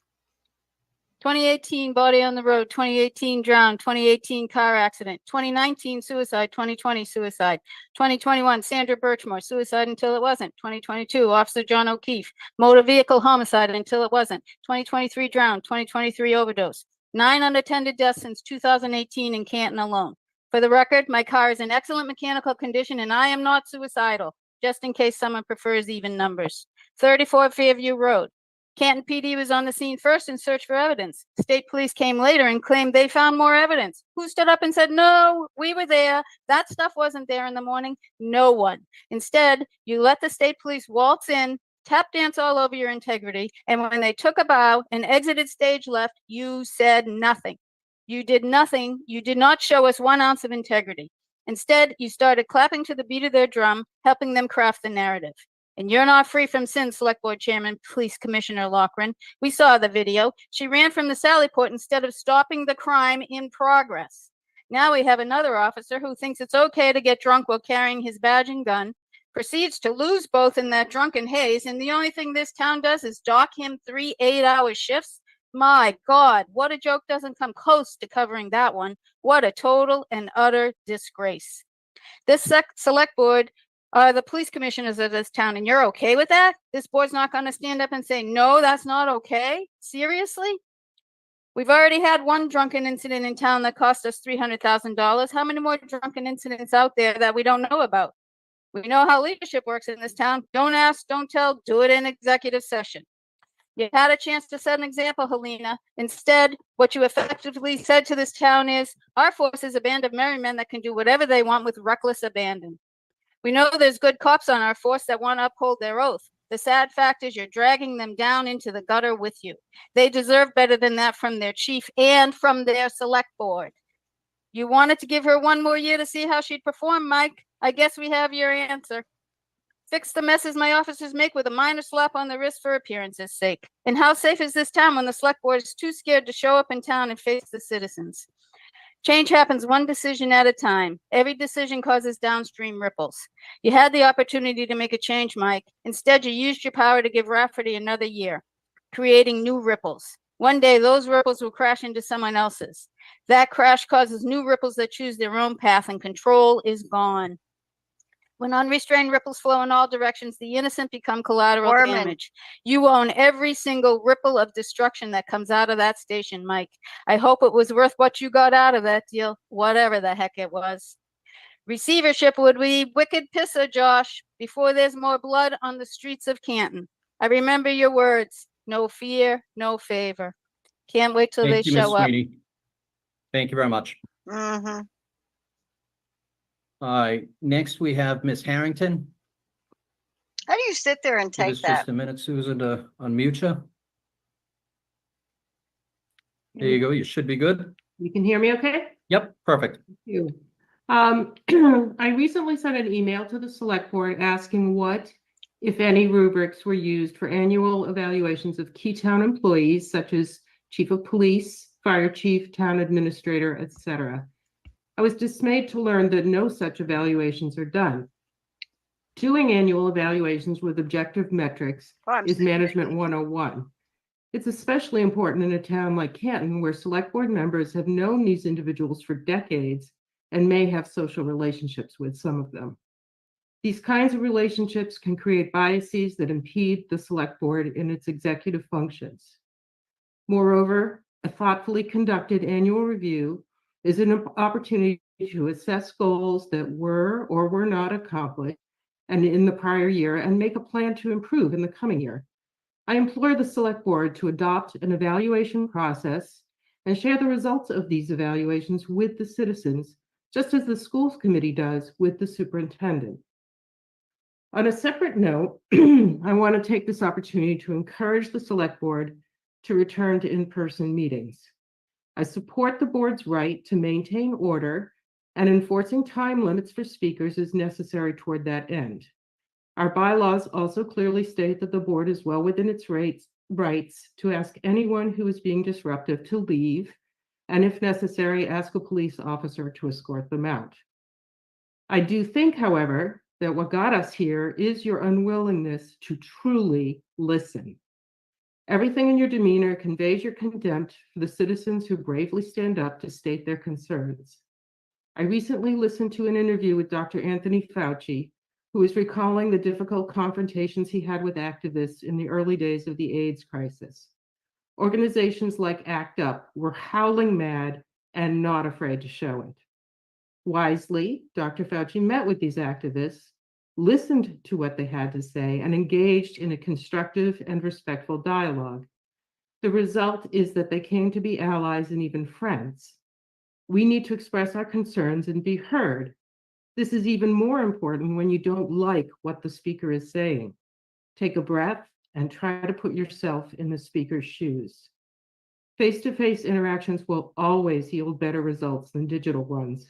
2018 body on the road, 2018 drowned, 2018 car accident, 2019 suicide, 2020 suicide, 2021 Sandra Birchmore, suicide until it wasn't, 2022 Officer John O'Keefe, motor vehicle homicide until it wasn't, 2023 drowned, 2023 overdose, 9 unattended deaths since 2018 in Canton alone. For the record, my car is in excellent mechanical condition and I am not suicidal, just in case someone prefers even numbers. 34 Fairview Road. Canton PD was on the scene first in search for evidence. State police came later and claimed they found more evidence. Who stood up and said, no, we were there. That stuff wasn't there in the morning? No one. Instead, you let the state police waltz in, tap dance all over your integrity, and when they took a bow and exited stage left, you said nothing. You did nothing. You did not show us 1 ounce of integrity. Instead, you started clapping to the beat of their drum, helping them craft the narrative. And you're not free from sin, Select Board Chairman, Police Commissioner Loughran. We saw the video. She ran from the Sally Port instead of stopping the crime in progress. Now we have another officer who thinks it's okay to get drunk while carrying his badge and gun, proceeds to lose both in that drunken haze, and the only thing this town does is dock him 3 8-hour shifts. My God, what a joke doesn't come close to covering that one. What a total and utter disgrace. This select board are the police commissioners of this town, and you're okay with that? This board's not going to stand up and say, no, that's not okay? Seriously? We've already had one drunken incident in town that cost us $300,000. How many more drunken incidents out there that we don't know about? We know how leadership works in this town. Don't ask, don't tell, do it in executive session. You had a chance to set an example, Helena. Instead, what you effectively said to this town is, our force is a band of merry men that can do whatever they want with reckless abandon. We know there's good cops on our force that want to uphold their oath. The sad fact is you're dragging them down into the gutter with you. They deserve better than that from their chief and from their select board. You wanted to give her one more year to see how she'd perform, Mike. I guess we have your answer. Fix the messes my officers make with a minor slap on the wrist for appearance's sake. And how safe is this town when the select board is too scared to show up in town and face the citizens? Change happens one decision at a time. Every decision causes downstream ripples. You had the opportunity to make a change, Mike. Instead, you used your power to give Rafferty another year, creating new ripples. One day, those ripples will crash into someone else's. That crash causes new ripples that choose their own path, and control is gone. When unrestrained ripples flow in all directions, the innocent become collateral damage. You own every single ripple of destruction that comes out of that station, Mike. I hope it was worth what you got out of that deal, whatever the heck it was. Receivership would be wicked pisser, Josh, before there's more blood on the streets of Canton. I remember your words, no fear, no favor. Can't wait till they Thank you, Ms. show up. Sweeney. Thank you very much. Mm-hmm. Next we have Ms. Harrington. How do you sit there and Give take us that? just a minute, Susan, to unmute you. There you go. You should be good. You can hear me okay? Yep, perfect. Thank you. I recently sent an email to the select board asking what, if any, rubrics were used for annual evaluations of key town employees such as chief of police, fire chief, town administrator, etc. I was dismayed to learn that no such evaluations are done. Doing annual evaluations with objective metrics is Management 101. It's especially important in a town like Canton, where select board members have known these individuals for decades and may have social relationships with some of them. These kinds of relationships can create biases that impede the select board in its executive functions. Moreover, a thoughtfully conducted annual review is an opportunity to assess goals that were or were not accomplished and in the prior year and make a plan to improve in the coming year. I implore the select board to adopt an evaluation process and share the results of these evaluations with the citizens, just as the schools committee does with the superintendent. On a separate note, I want to take this opportunity to encourage the select board to return to in-person meetings. I support the board's right to maintain order, and enforcing time limits for speakers is necessary toward that end. Our bylaws also clearly state that the board is well within its rights to ask anyone who is being disruptive to leave, and if necessary, ask a police officer to escort them out. I do think, however, that what got us here is your unwillingness to truly listen. Everything in your demeanor conveys your contempt for the citizens who bravely stand up to state their concerns. I recently listened to an interview with Dr. Anthony Fauci, who is recalling the difficult confrontations he had with activists in the early days of the AIDS crisis. Organizations like ACT UP were howling mad and not afraid to show it. Wisely, Dr. Fauci met with these activists, listened to what they had to say, and engaged in a constructive and respectful dialogue. The result is that they came to be allies and even friends. We need to express our concerns and be heard. This is even more important when you don't like what the speaker is saying. Take a breath and try to put yourself in the speaker's shoes. Face-to-face interactions will always yield better results than digital ones.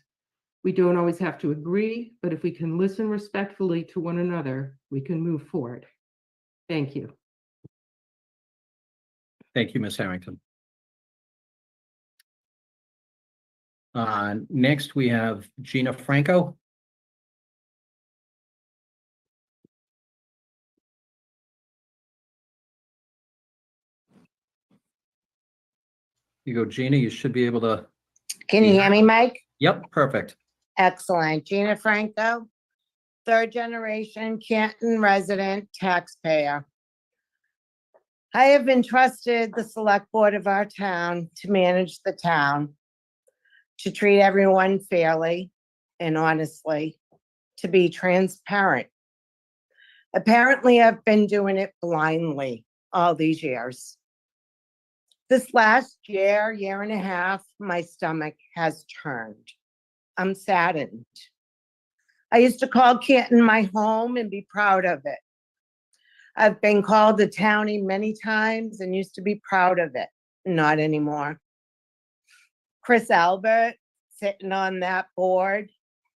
We don't always have to agree, but if we can listen respectfully to one another, we can move forward. Thank you. Thank you, Ms. Harrington. Next, we have Gina Franco. You go, Gina. You should be able to. Can you hear me, Mike? Yep, perfect. Excellent. Gina Franco, third generation Canton resident taxpayer. I have entrusted the select board of our town to manage the town, to treat everyone fairly and honestly, to be transparent. Apparently, I've been doing it blindly all these years. This last year, year and a half, my stomach has turned. I'm saddened. I used to call Canton my home and be proud of it. I've been called a townie many times and used to be proud of it. Not anymore. Chris Albert, sitting on that board,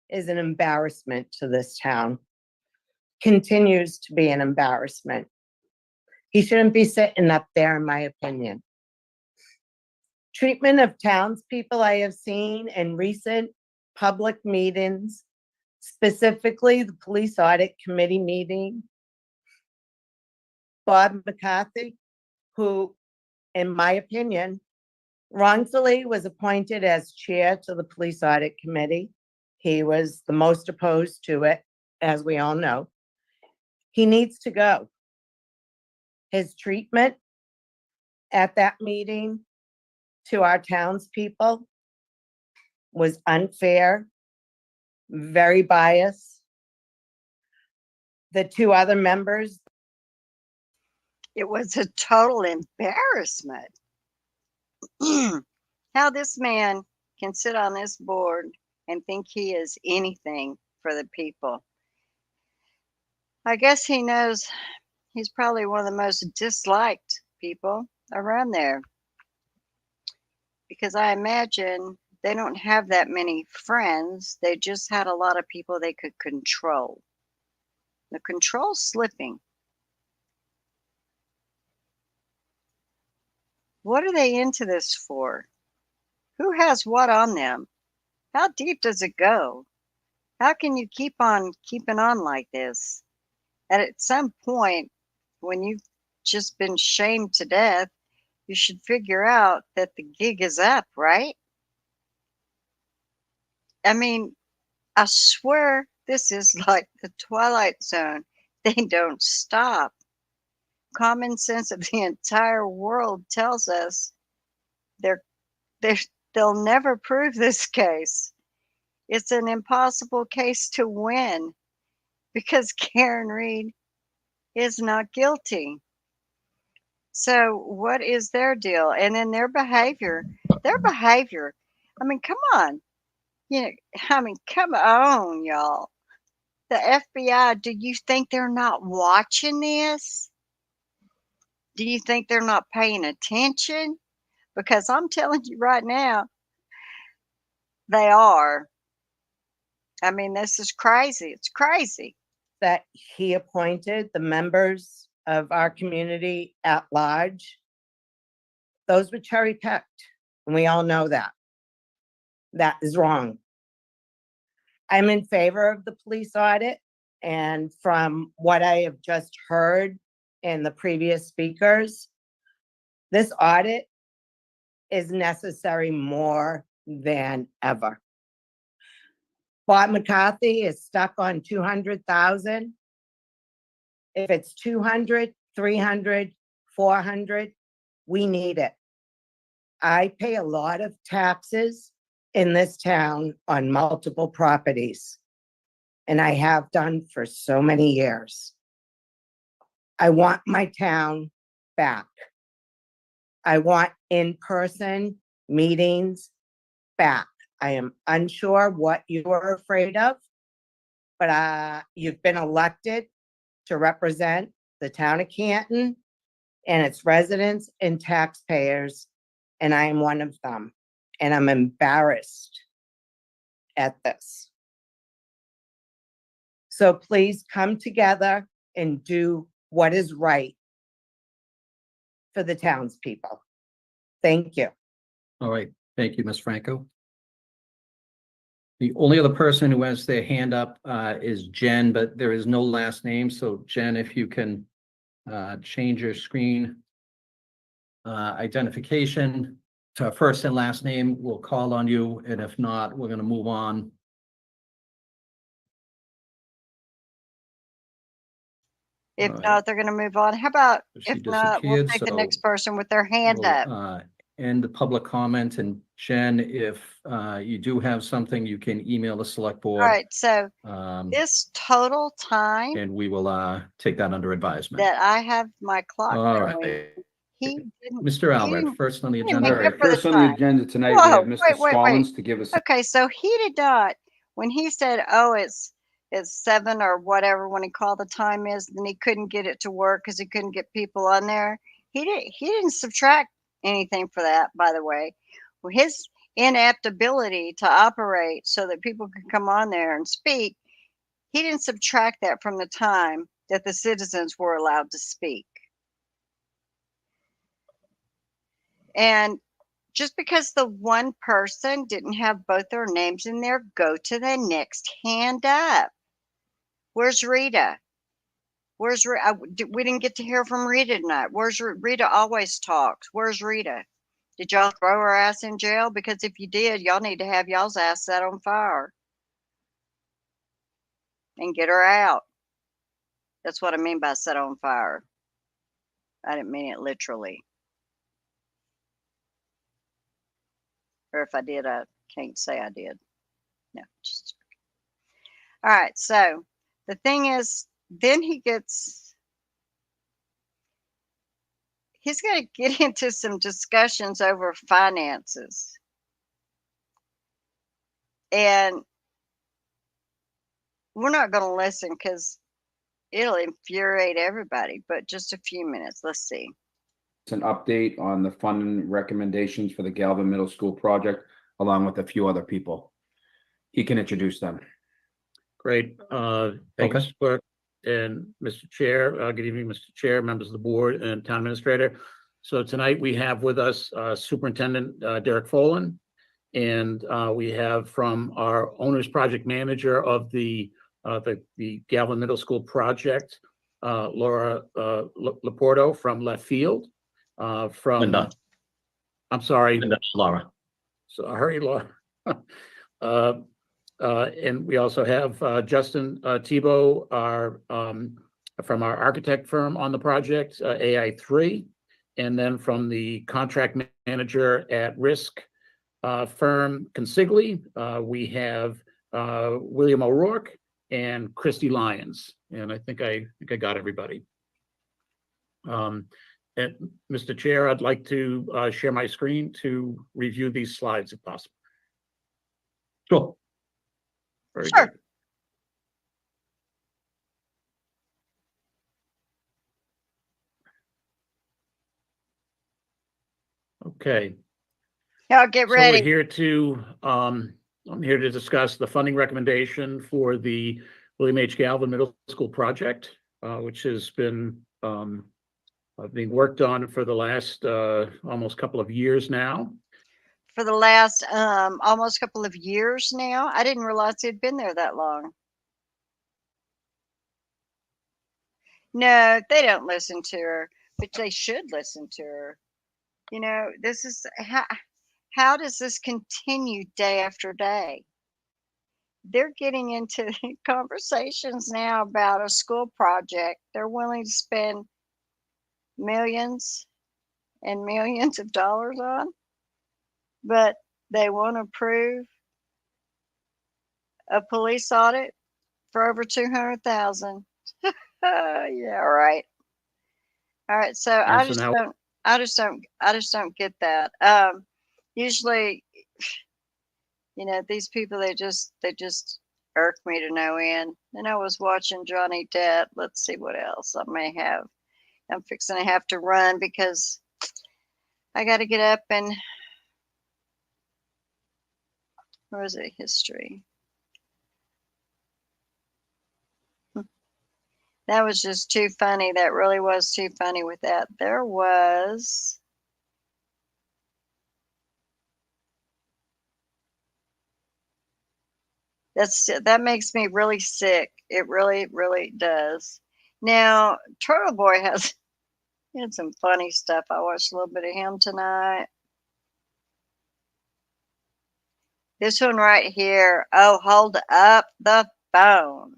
is an embarrassment to this town. Continues to be an embarrassment. He shouldn't be sitting up there, in my opinion. Treatment of townspeople I have seen in recent public meetings, specifically the police audit committee meeting. Bob McCarthy, who, in my opinion, wrongfully was appointed as chair to the police audit committee. He was the most opposed to it, as we all know. He needs to go. His treatment at that meeting to our townspeople was unfair, very biased. The two other members. It was a total embarrassment. How this man can sit on this board and think he is anything for the people. I guess he knows he's probably one of the most disliked people around there, because I imagine they don't have that many friends. They just had a lot of people they could control. The control's slipping. What are they into this for? Who has what on them? How deep does it go? How can you keep on keeping on like this? And at some point, when you've just been shamed to death, you should figure out that the gig is up, right? I mean, I swear this is like the Twilight Zone. They don't stop. Common sense of the entire world tells us they'll never prove this case. It's an impossible case to win because Karen Reed is not guilty. So what is their deal? And then their behavior. I mean, come on. Come on, y'all. The FBI, do you think they're not watching this? Do you think they're not paying attention? Because I'm telling you right now, they are. I mean, this is crazy. It's crazy. That he appointed the members of our community at large, those were cherry picked, and we all know that. That is wrong. I'm in favor of the police audit, and from what I have just heard in the previous speakers, this audit is necessary more than ever. Bob McCarthy is stuck on 200,000. If it's 200, 300, 400, we need it. I pay a lot of taxes in this town on multiple properties, and I have done for so many years. I want my town back. I want in-person meetings back. I am unsure what you are afraid of, but you've been elected to represent the town of Canton and its residents and taxpayers, and I am one of them, and I'm embarrassed at this. So please come together and do what is right for the townspeople. Thank you. All right, thank you, Ms. Franco. The only other person who has their hand up is Jen, but there is no last name. So Jen, if you can change your screen identification to first and last name, we'll call on you. And if not, we're going to move on If All right. not, they're going to move on. How about, She if not, we'll disappeared, take the so next person with their hand we'll, up. end the public comment. And Jen, if you do have something, you can email the select All board. right. So Um, this total time and we will take that under advisement. that I have my clock All going, right. he didn't. Mr. he Albert, didn't- first on the he didn't agenda. make All up right, for the first on the time. agenda tonight, we Whoa, have Mr. wait. Scollins to give us. Okay, so he did not, when he said, oh, it's 7 or whatever, when he called the time is, then he couldn't get it to work because he couldn't get people on there. He didn't subtract anything for that, by the way. Well, his inept ability to operate so that people could come on there and speak, he didn't subtract that from the time that the citizens were allowed to speak. And just because the one person didn't have both their names in there, go to the next hand up. Where's Rita? Where's Rita? We didn't get to hear from Rita tonight. Where's Rita? Always talks. Where's Rita? Did y'all throw her ass in jail? Because if you did, y'all need to have y'all's ass set on fire and get her out. That's what I mean by set on fire. I didn't mean it literally. Or if I did, I can't say I did. No, just. All right, so the thing is, then he's going to get into some discussions over finances. And we're not going to listen because it'll infuriate everybody, but just a few minutes. Let's see. It's an update on the funding recommendations for the Galvin Middle School project, along with a few other people. He can introduce them. Great. Thanks, Clerk and Mr. Chair. Good evening, Mr. Chair, members of the board and town administrator. So tonight we have with us Superintendent Derek Folan, and we have from our owner's project manager of the Galvin Middle School project, Laura Laporto from left field. From Linda. I'm sorry, Linda, Laura. Sorry, Laura. And we also have Justin Tebow, from our architect firm on the project, AI3, and then from the contract manager at risk firm Consigli, we have William O'Rourke and Christy Lyons, and I think I got everybody. And Mr. Chair, I'd like to share my screen to review these slides if possible. Sure. Very Sure. good. Okay. Y'all get So ready. we're here to, I'm here to discuss the funding recommendation for the William H. Galvin Middle School project, which has been being worked on for the last almost couple of years now. For the last almost couple of years now. I didn't realize he'd been there that long. No, they don't listen to her, but they should listen to her. You know, this is how does this continue day after day? They're getting into conversations now about a school project they're willing to spend millions and millions of dollars on, but they won't approve a police audit for over 200,000. Yeah, right. All right, so And so now, I just don't get that. Usually, you know, these people, they just irk me to no end. And I was watching Johnny Depp. Let's see what else I may have. I'm fixing to have to run because I got to get up and, where is it? History. That was just too funny. That really was too funny with that. There was. That makes me really sick. It really, really does. Now, Turtle Boy he had some funny stuff. I watched a little bit of him tonight. This one right here. Oh, hold up the phone.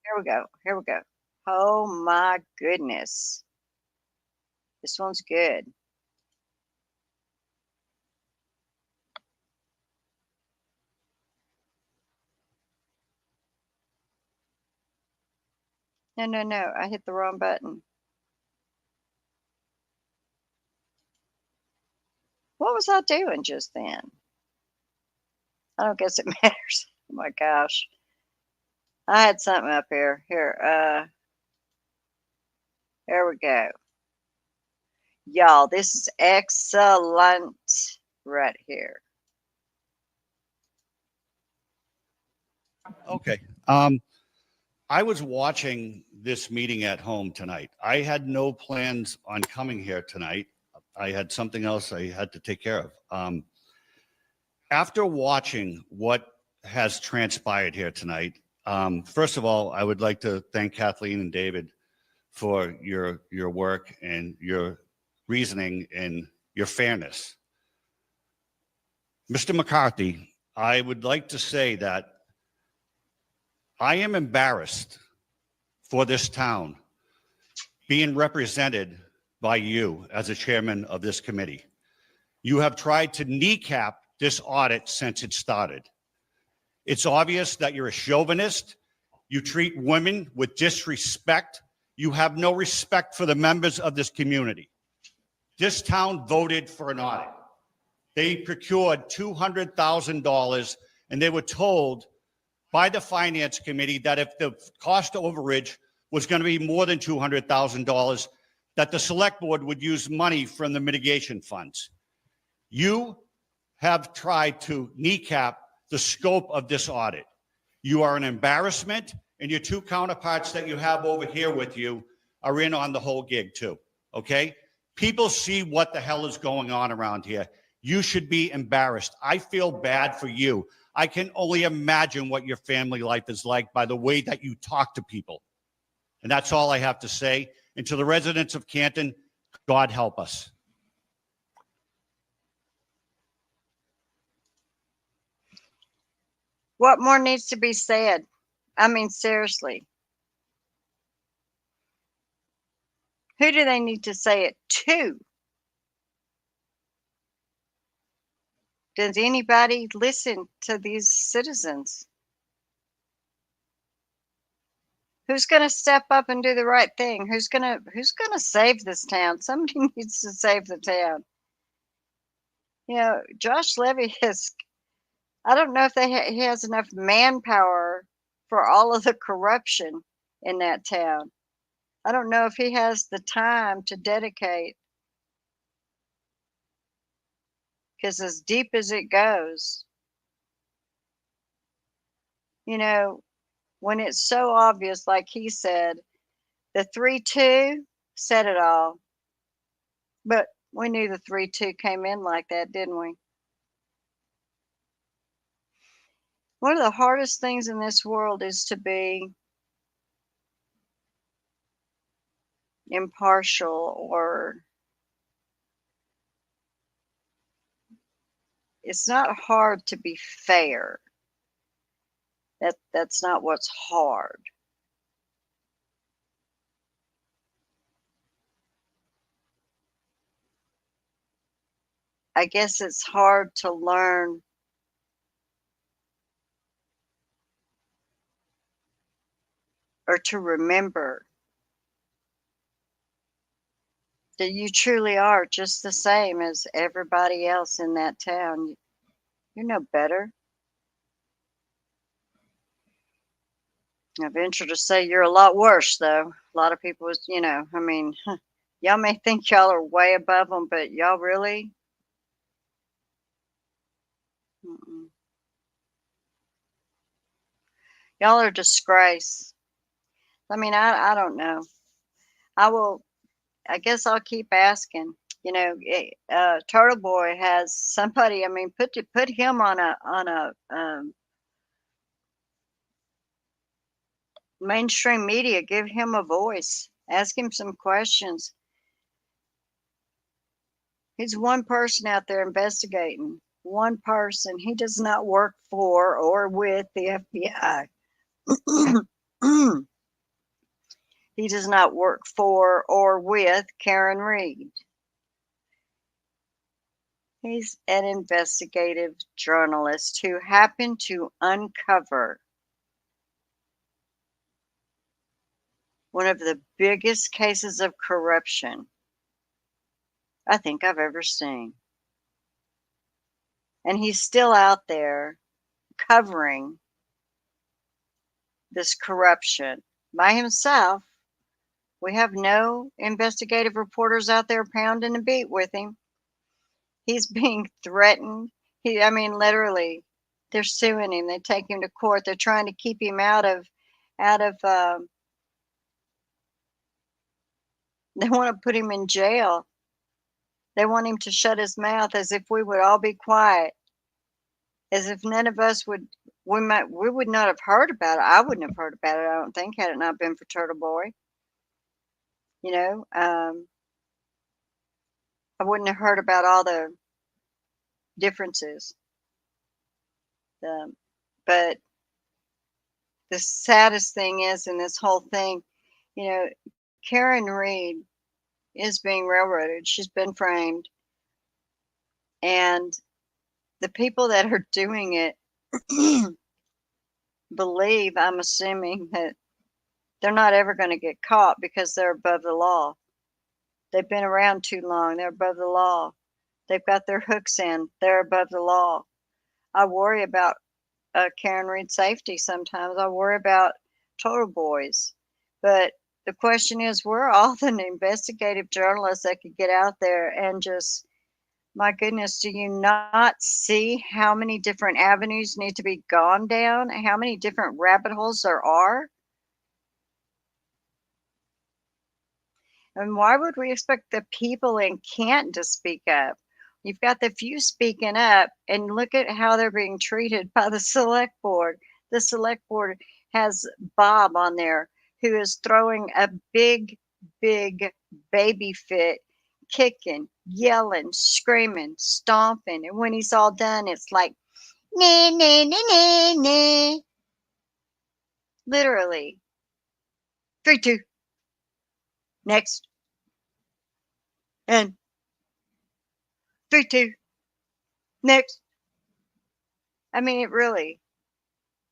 Here we go. Here we go. Oh my goodness. This one's good. No, I hit the wrong button. What was I doing just then? I don't guess it matters. Oh my gosh. I had something up here. Here, there we go. Y'all, this is excellent right here. Okay. I was watching this meeting at home tonight. I had no plans on coming here tonight. I had something else I had to take care of. After watching what has transpired here tonight, first of all, I would like to thank Kathleen and David for your work and your reasoning and your fairness. Mr. McCarthy, I would like to say that I am embarrassed for this town being represented by you as a chairman of this committee. You have tried to kneecap this audit since it started. It's obvious that you're a chauvinist. You treat women with disrespect. You have no respect for the members of this community. This town voted for an audit. They procured $200,000 and they were told by the finance committee that if the cost overage was going to be more than $200,000, that the select board would use money from the mitigation funds. You have tried to kneecap the scope of this audit. You are an embarrassment, and your two counterparts that you have over here with you are in on the whole gig too, okay? People see what the hell is going on around here. You should be embarrassed. I feel bad for you. I can only imagine what your family life is like by the way that you talk to people. And that's all I have to say. And to the residents of Canton, God help us. What more needs to be said? I mean, seriously. Who do they need to say it to? Does anybody listen to these citizens? Who's going to step up and do the right thing? Who's going to save this town? Somebody needs to save the town. You know, Josh Levy has, I don't know if he has enough manpower for all of the corruption in that town. I don't know if he has the time to dedicate, because as deep as it goes, you know, when it's so obvious, like he said, the 3-2 said it all. But we knew the 3-2 came in like that, didn't we? One of the hardest things in this world is to be impartial, or it's not hard to be fair. That's not what's hard. I guess it's hard to learn or to remember that you truly are just the same as everybody else in that town. You're no better. I venture to say you're a lot worse, though. A lot of people, you know, I mean, y'all may think y'all are way above them, but y'all really? Y'all are a disgrace. I mean, I don't know. I guess I'll keep asking. You know, Turtle Boy has somebody. I mean, put him on a mainstream media. Give him a voice. Ask him some questions. He's one person out there investigating. One person. He does not work for or with the FBI. He does not work for or with Karen Reed. He's an investigative journalist who happened to uncover one of the biggest cases of corruption I think I've ever seen. And he's still out there covering this corruption by himself. We have no investigative reporters out there pounding the beat with him. He's being threatened. I mean, literally, they're suing him. They take him to court. They're trying to keep him out of, they want to put him in jail. They want him to shut his mouth as if we would all be quiet, as if none of us would, we would not have heard about it. I wouldn't have heard about it, I don't think, had it not been for Turtle Boy. You know, I wouldn't have heard about all the differences. But the saddest thing is in this whole thing, you know, Karen Reed is being railroaded. She's been framed. And the people that are doing it believe, I'm assuming, that they're not ever going to get caught because they're above the law. They've been around too long. They're above the law. They've got their hooks in. They're above the law. I worry about Karen Reed's safety sometimes. I worry about Total Boys. But the question is, where are all the investigative journalists that could get out there and just, my goodness, do you not see how many different avenues need to be gone down? How many different rabbit holes there are? And why would we expect the people in Canton to speak up? You've got the few speaking up, and look at how they're being treated by the select board. The select board has Bob on there, who is throwing a big baby fit, kicking, yelling, screaming, stomping. And when he's all done, it's like, nah, nah, nah, nah, nah. Literally. 3-2. Next. And 3-2. Next. I mean, it really.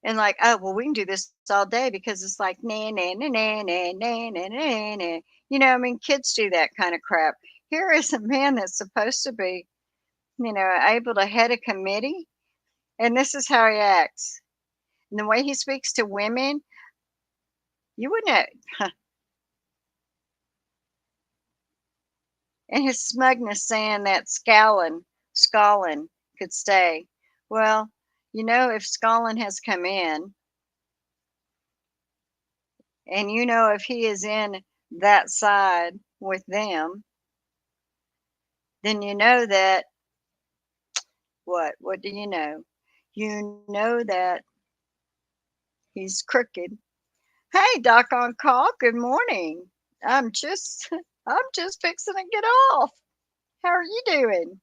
And like, oh, well, we can do this all day because it's like, nah, nah, nah, nah, nah, nah, nah, nah, nah. You know, I mean, kids do that kind of crap. Here is a man that's supposed to be, you know, able to head a committee. And this is how he acts. And the way he speaks to women, you wouldn't have. And his smugness saying that Scallon could stay. Well, you know, if Scallon has come in, and you know, if he is in that side with them, then you know that, what do you know? You know that he's crooked. Hey, Doc on call, good morning. I'm just fixing to get off. How are you doing?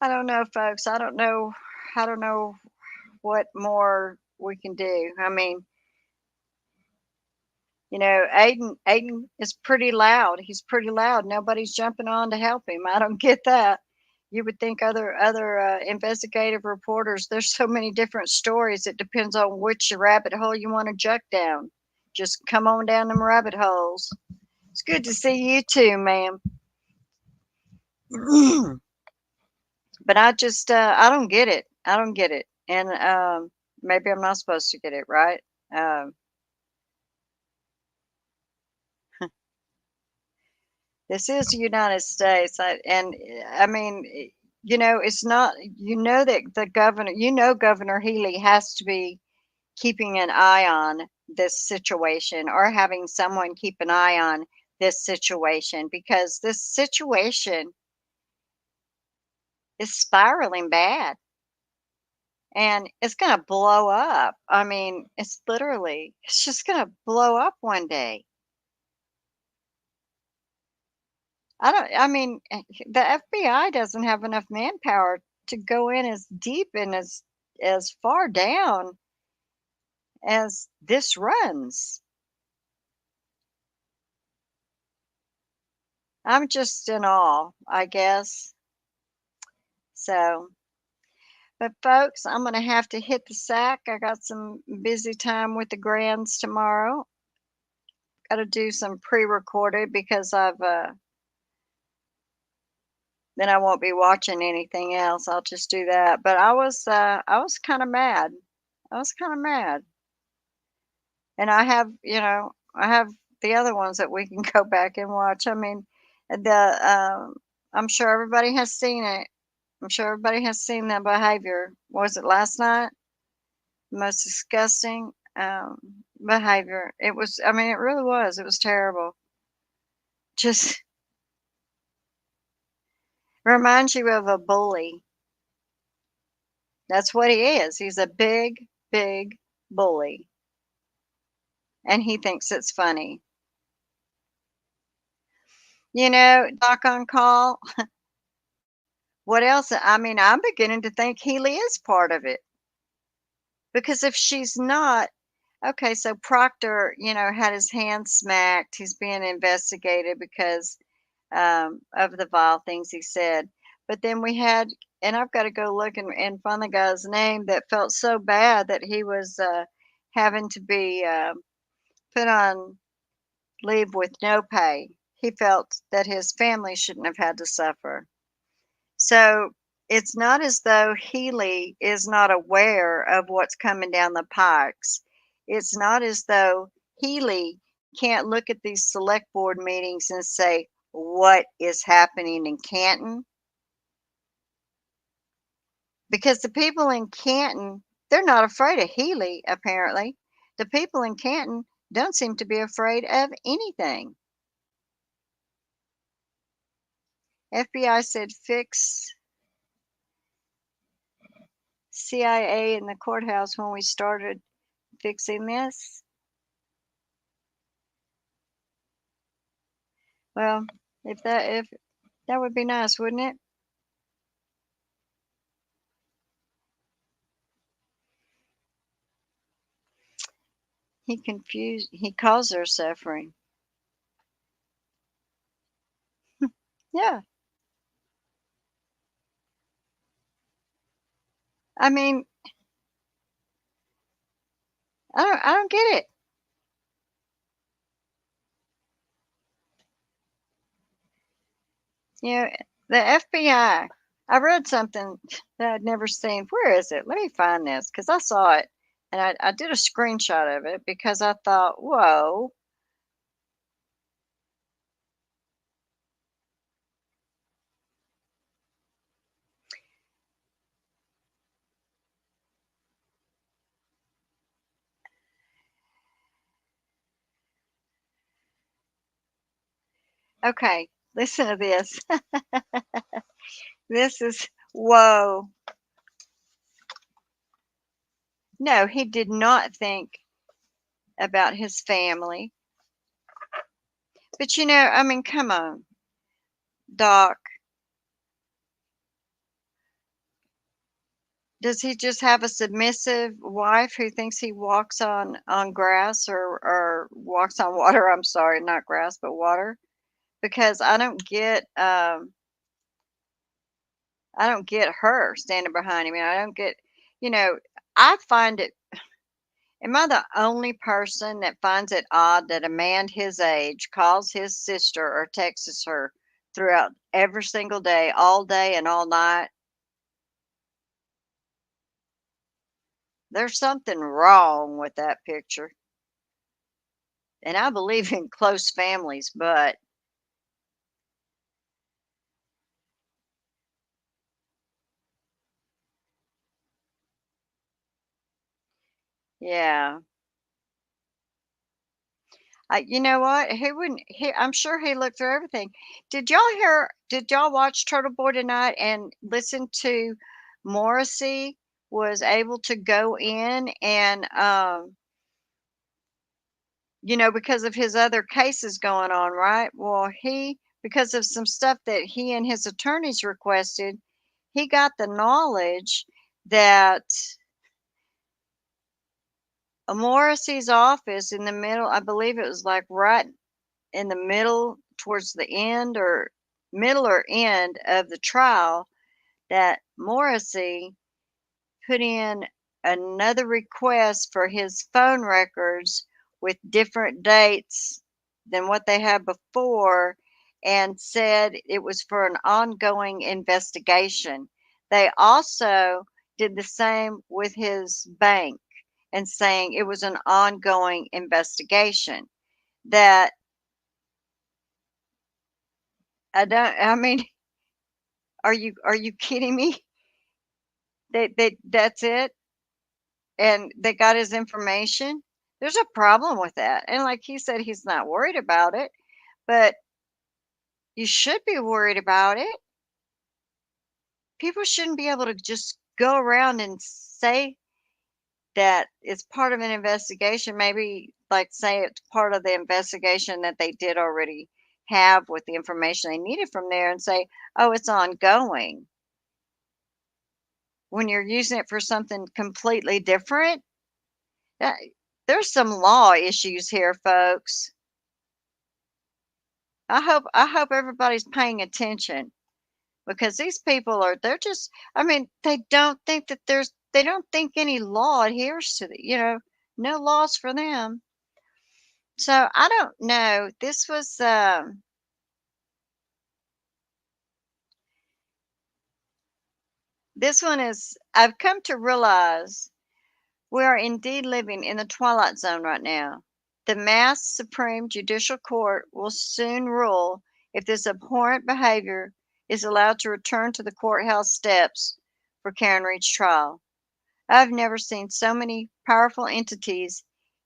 I don't know, folks. I don't know what more we can do. I mean, you know, Aiden is pretty loud. He's pretty loud. Nobody's jumping on to help him. I don't get that. You would think other investigative reporters, there's so many different stories. It depends on which rabbit hole you want to jump down. Just come on down them rabbit holes. It's good to see you too, ma'am. But I just I don't get it. I don't get it. And maybe I'm not supposed to get it, right? This is the United States. And I mean, you know, it's not, you know, that the governor, you know, Governor Healy has to be keeping an eye on this situation, or having someone keep an eye on this situation, because this situation is spiraling bad and it's going to blow up. I mean, it's just going to blow up one day. I mean, the FBI doesn't have enough manpower to go in as deep and as as far down as this runs. I'm just in awe, I guess. So, but folks, I'm going to have to hit the sack. I got some busy time with the grands tomorrow. Got to do some pre-recorded because then I won't be watching anything else. I'll just do that. But I was kind of mad. I was kind of mad. And I have, I have the other ones that we can go back and watch. I mean, I'm sure everybody has seen it. I'm sure everybody has seen that behavior. Was it last night? The most disgusting behavior. It was, I mean, it really was. It was terrible. Just reminds you of a bully. That's what he is. He's a big, big bully. And he thinks it's funny. Doc on call. What else? I mean, I'm beginning to think Healy is part of it. Because if she's not, okay, so Proctor, had his hand smacked. He's being investigated because of the vile things he said. But then we had, and I've got to go look and find the guy's name that felt so bad that he was having to be put on leave with no pay. He felt that his family shouldn't have had to suffer. So it's not as though Healy is not aware of what's coming down the pikes. It's not as though Healy can't look at these select board meetings and say, what is happening in Canton? Because the people in Canton, they're not afraid of Healy, apparently. The people in Canton don't seem to be afraid of anything. FBI said fix CIA in the courthouse when we started fixing this. Well, if that would be nice, wouldn't it? He caused their suffering. Yeah. I mean, I don't get it. The FBI. I read something that I'd never seen. Where is it? Let me find this because I saw it and I did a screenshot of it because I thought, whoa. Okay, listen to this. This is, whoa. No, he did not think about his family. But I mean, come on, Doc. Does he just have a submissive wife who thinks he walks on grass or walks on water? I'm sorry, not grass, but water. Because I don't get her standing behind him. And I don't get, I find it. Am I the only person that finds it odd that a man his age calls his sister or texts her throughout every single day and all night? There's something wrong with that picture. And I believe in close families, but yeah. You know what? He wouldn't. I'm sure he looked through everything. Did y'all watch Turtle Boy tonight and listen to Morrissey was able to go in and because of his other cases going on, right? Well, because of some stuff that he and his attorneys requested, he got the knowledge that Morrissey's office in the middle, I believe it was like right in the middle towards the end or middle or end of the trial, that Morrissey put in another request for his phone records with different dates than what they had before, and said it was for an ongoing investigation. They also did the same with his bank and saying it was an ongoing investigation. That I mean, are you kidding me? That's it? And they got his information? There's a problem with that. And like he said, he's not worried about it, but you should be worried about it. People shouldn't be able to just go around and say that it's part of an investigation. Maybe like say it's part of the investigation that they did already have with the information they needed from there, and say, oh, it's ongoing, when you're using it for something completely different. There's some law issues here, folks. I hope everybody's paying attention, because these people they're just, I mean, they don't think that they don't think any law adheres to no laws for them. So I don't know. This was this one is, I've come to realize we are indeed living in the twilight zone right now. The mass Supreme Judicial Court will soon rule if this abhorrent behavior is allowed to return to the courthouse steps for Karen Reed's trial. I've never seen so many powerful entities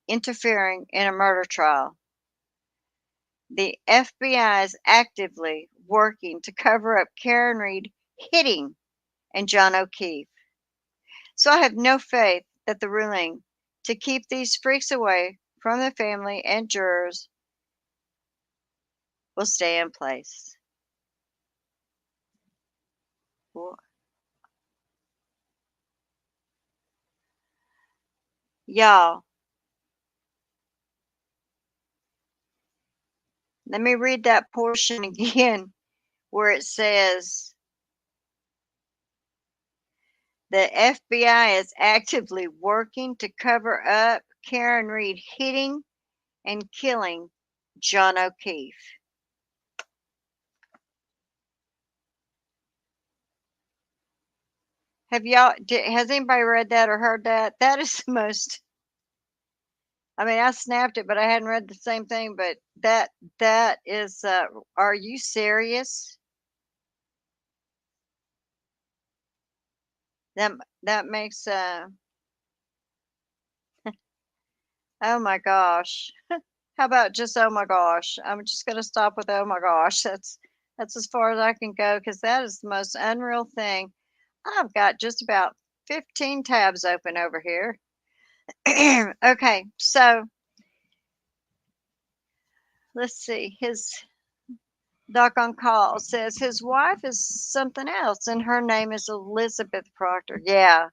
interfering in a murder trial. The FBI is actively working to cover up Karen Reed hitting and John O'Keefe. So I have no faith that the ruling to keep these freaks away from the family and jurors will stay in place. Y'all, let me read that portion again where it says the FBI is actively working to cover up Karen Reed hitting and killing John O'Keefe. Has anybody read that or heard that? That is the most, I mean, I snapped it, but I hadn't read the same thing, but that is, are you serious? That makes, oh my gosh. How about just, oh my gosh? I'm just going to stop with, oh my gosh. That's as far as I can go, because that is the most unreal thing. I've got just about 15 tabs open over here. Okay, so let's see. His doc on call says his wife is something else, and her name is Elizabeth Proctor. Yeah,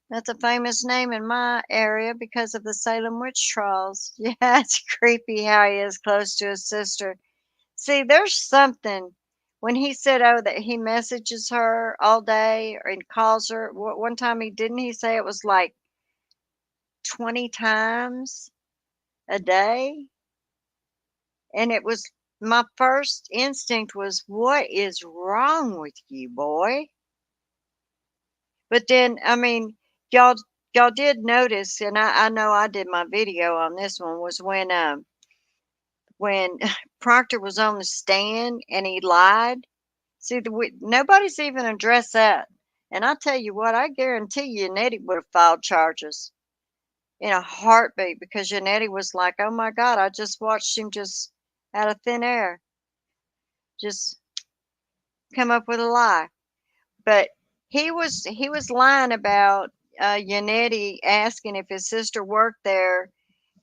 that's a famous name in my area because of the Salem witch trials. Yeah, it's creepy how he is close to his sister. See, there's something when he said, oh, that he messages her all day and calls her. One time he say it was like 20 times a day. And it was, my first instinct was, what is wrong with you, boy? But then, I mean, y'all did notice, and I know I did my video on this one, was when Proctor was on the stand and he lied. See, nobody's even addressed that. And I tell you what, I guarantee you, Nettie would have filed charges in a heartbeat, because Janetti was like, oh my God, I just watched him just out of thin air just come up with a lie. But he was lying about Yannetti asking if his sister worked there,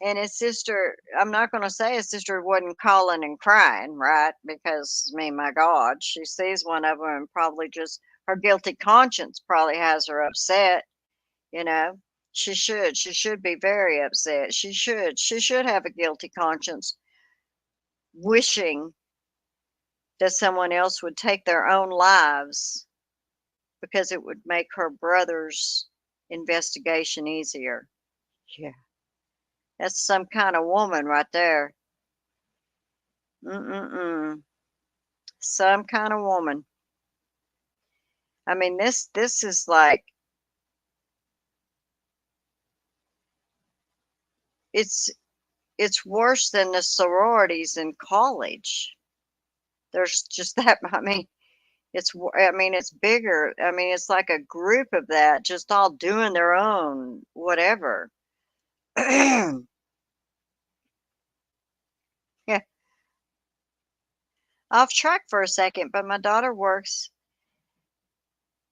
and his sister, I'm not going to say his sister wasn't calling and crying, right? Because, I mean, my God, she sees one of them and probably just her guilty conscience probably has her upset, you know. She should. She should be very upset. She should have a guilty conscience, wishing that someone else would take their own lives because it would make her brother's investigation easier. Yeah. That's some kind of woman right there. Mm-mm-mm. Some kind of woman. I mean, this is like, it's worse than the sororities in college. There's just that, I mean, it's bigger. I mean, it's like a group of that just all doing their own whatever. Yeah. Off track for a second, but my daughter works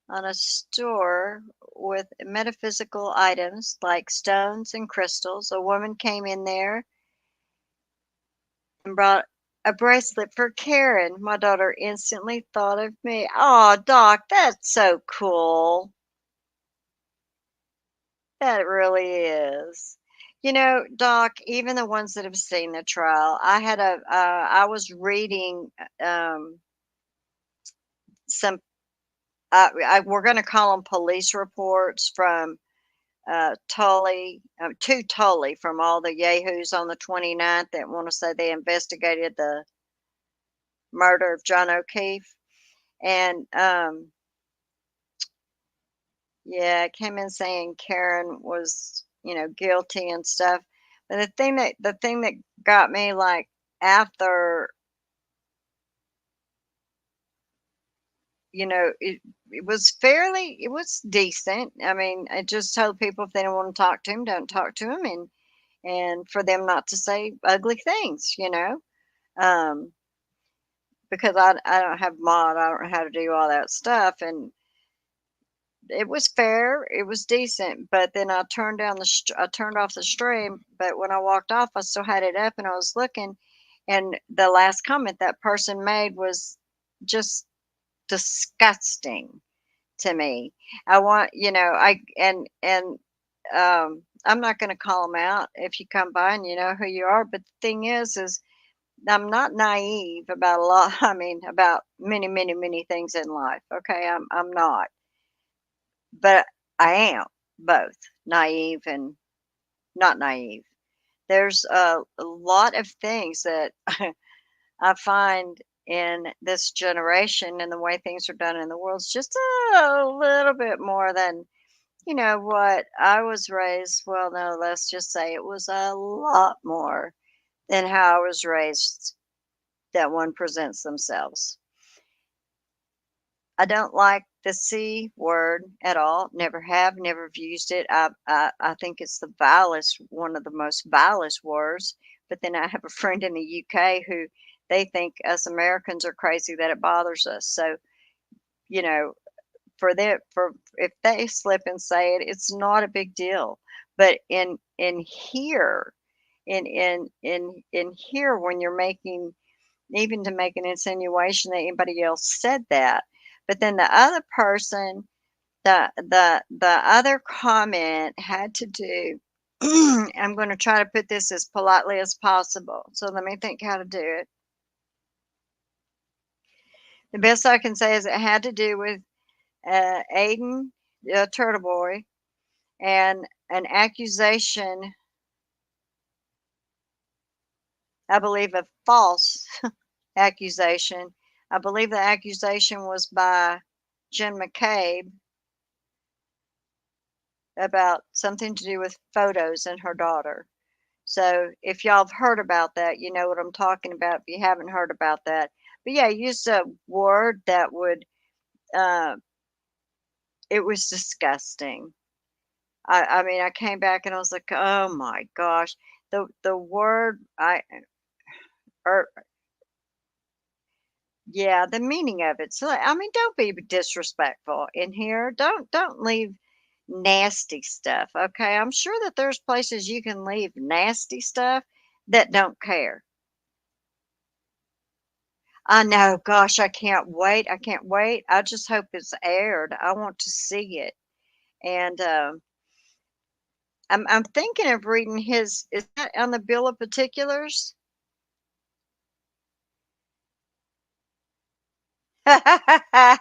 on a store with metaphysical items like stones and crystals. A woman came in there and brought a bracelet for Karen. My daughter instantly thought of me. Oh, Doc, that's so cool. That really is. You know, Doc, even the ones that have seen the trial, I was reading some, we're going to call them police reports from Tully, to Tully, from all the yahoos on the 29th that want to say they investigated the murder of John O'Keefe. And yeah, it came in saying Karen was, guilty and stuff. But the thing that got me, like, after, it was decent. I mean, I just told people if they don't want to talk to him, don't talk to him, and for them not to say ugly things. Because I don't have mod, I don't know how to do all that stuff, and it was fair, it was decent. But then I turned off the stream, but when I walked off, I still had it up and I was looking, and the last comment that person made was just disgusting to me. I want, I'm not going to call them out if you come by and you know who you are. But the thing is I'm not naive about a lot. I mean, about many, many, many things in life. Okay. I'm not, but I am both naive and not naive. There's a lot of things that I find in this generation and the way things are done in the world is just a little bit more than, what I was raised. Well, no, let's just say it was a lot more than how I was raised that one presents themselves. I don't like the C word at all. Never have, never have used it. I think it's the vilest, one of the most vilest words. But then I have a friend in the UK who they think us Americans are crazy that it bothers us. So, for if they slip and say it, it's not a big deal. But in here, in here, when you're making, even to make an insinuation that anybody else said that, but then the other person, the other comment had to do. I'm going to try to put this as politely as possible. So let me think how to do it. The best I can say is it had to do with Aiden, Turtle Boy, and an accusation, I believe a false accusation. I believe the accusation was by Jen McCabe about something to do with photos and her daughter. So if y'all have heard about that, you know what I'm talking about. If you haven't heard about that, but yeah, use a word that would, it was disgusting. I mean, I came back and I was like, oh my gosh, the word yeah, the meaning of it. So I mean, don't be disrespectful in here. Don't leave nasty stuff. Okay, I'm sure that there's places you can leave nasty stuff that don't care. I know, gosh, I can't wait. I can't wait. I just hope it's aired. I want to see it. And I'm thinking of reading his. Is that on the bill of particulars? Wow.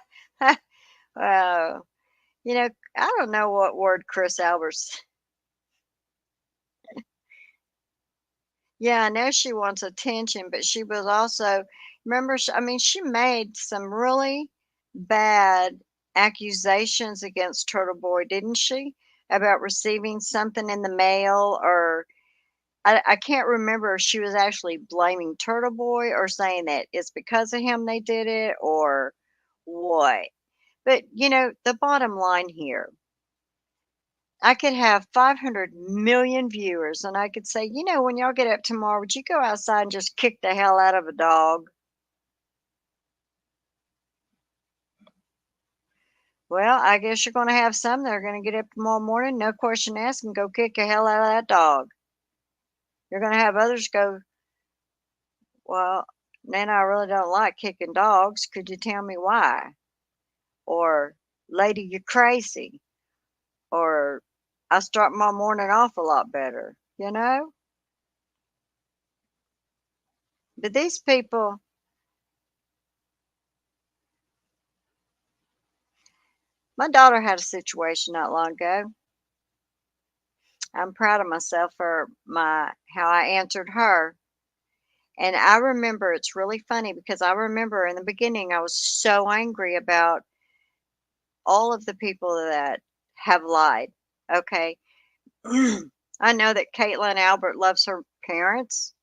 You know, I don't know what word Chris Alberts. Yeah, I know she wants attention, but she was also, remember, I mean, she made some really bad accusations against Turtle Boy, didn't she? About receiving something in the mail, or I can't remember if she was actually blaming Turtle Boy or saying that it's because of him they did it or what. But, you know, the bottom line here, I could have 500 million viewers and I could say, you know, when y'all get up tomorrow, would you go outside and just kick the hell out of a dog? Well, I guess you're going to have some that are going to get up tomorrow morning, no question asked, and go kick the hell out of that dog. You're going to have others go, well, Nana, I really don't like kicking dogs. Could you tell me why? Or, lady, you're crazy. Or, I start my morning off a lot better, you know? But these people, my daughter had a situation not long ago. I'm proud of myself for how I answered her. And I remember, it's really funny because I remember in the beginning I was so angry about all of the people that have lied. Okay. I know that Caitlin Albert loves her parents.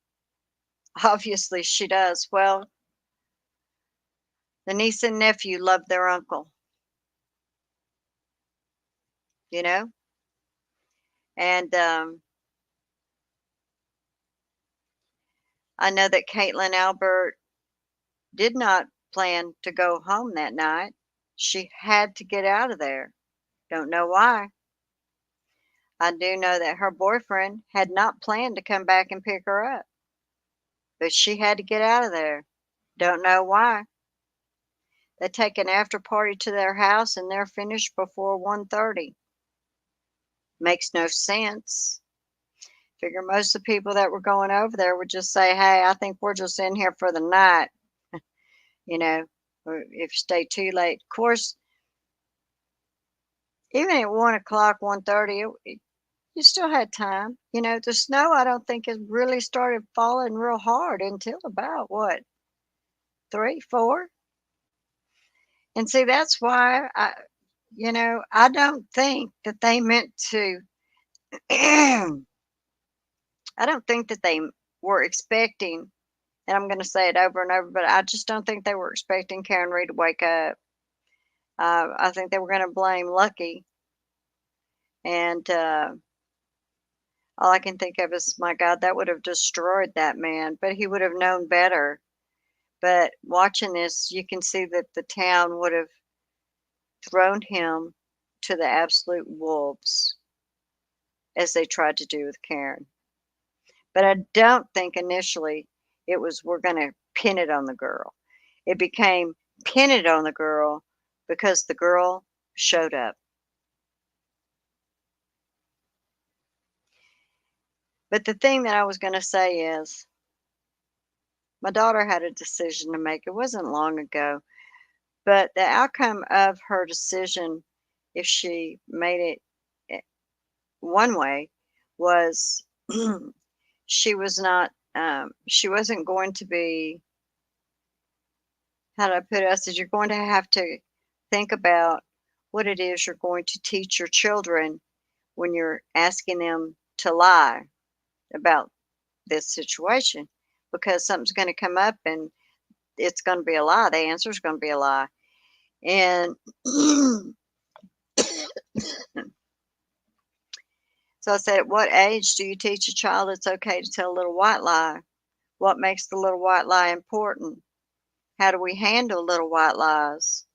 Obviously she does. Well, the niece and nephew love their uncle, you know? And I know that Caitlin Albert did not plan to go home that night. She had to get out of there. Don't know why. I do know that her boyfriend had not planned to come back and pick her up, but she had to get out of there. Don't know why. They take an after party to their house and they're finished before 1:30. Makes no sense. Figure most of the people that were going over there would just say, hey, I think we're just in here for the night. You know, or if you stay too late. Of course, even at 1:00, 1:30, you still had time. You know, the snow, I don't think it really started falling real hard until about what, 3, 4? And see, that's why I don't think that they meant to. I don't think that they were expecting, and I'm going to say it over and over, but I just don't think they were expecting Karen Reed to wake up. I think they were going to blame Lucky, and all I can think of is, my God, that would have destroyed that man, but he would have known better. But watching this, you can see that the town would have thrown him to the absolute wolves, as they tried to do with Karen. But I don't think initially it was, we're going to pin it on the girl. It became pin it on the girl because the girl showed up. But the thing that I was going to say is, my daughter had a decision to make. It wasn't long ago, but the outcome of her decision, if she made it one way, was she wasn't going to be, how do I put it? I said, you're going to have to think about what it is you're going to teach your children when you're asking them to lie about this situation, because something's going to come up and it's going to be a lie. The answer is going to be a lie. And so I said, at what age do you teach a child it's okay to tell a little white lie? What makes the little white lie important? How do we handle little white lies?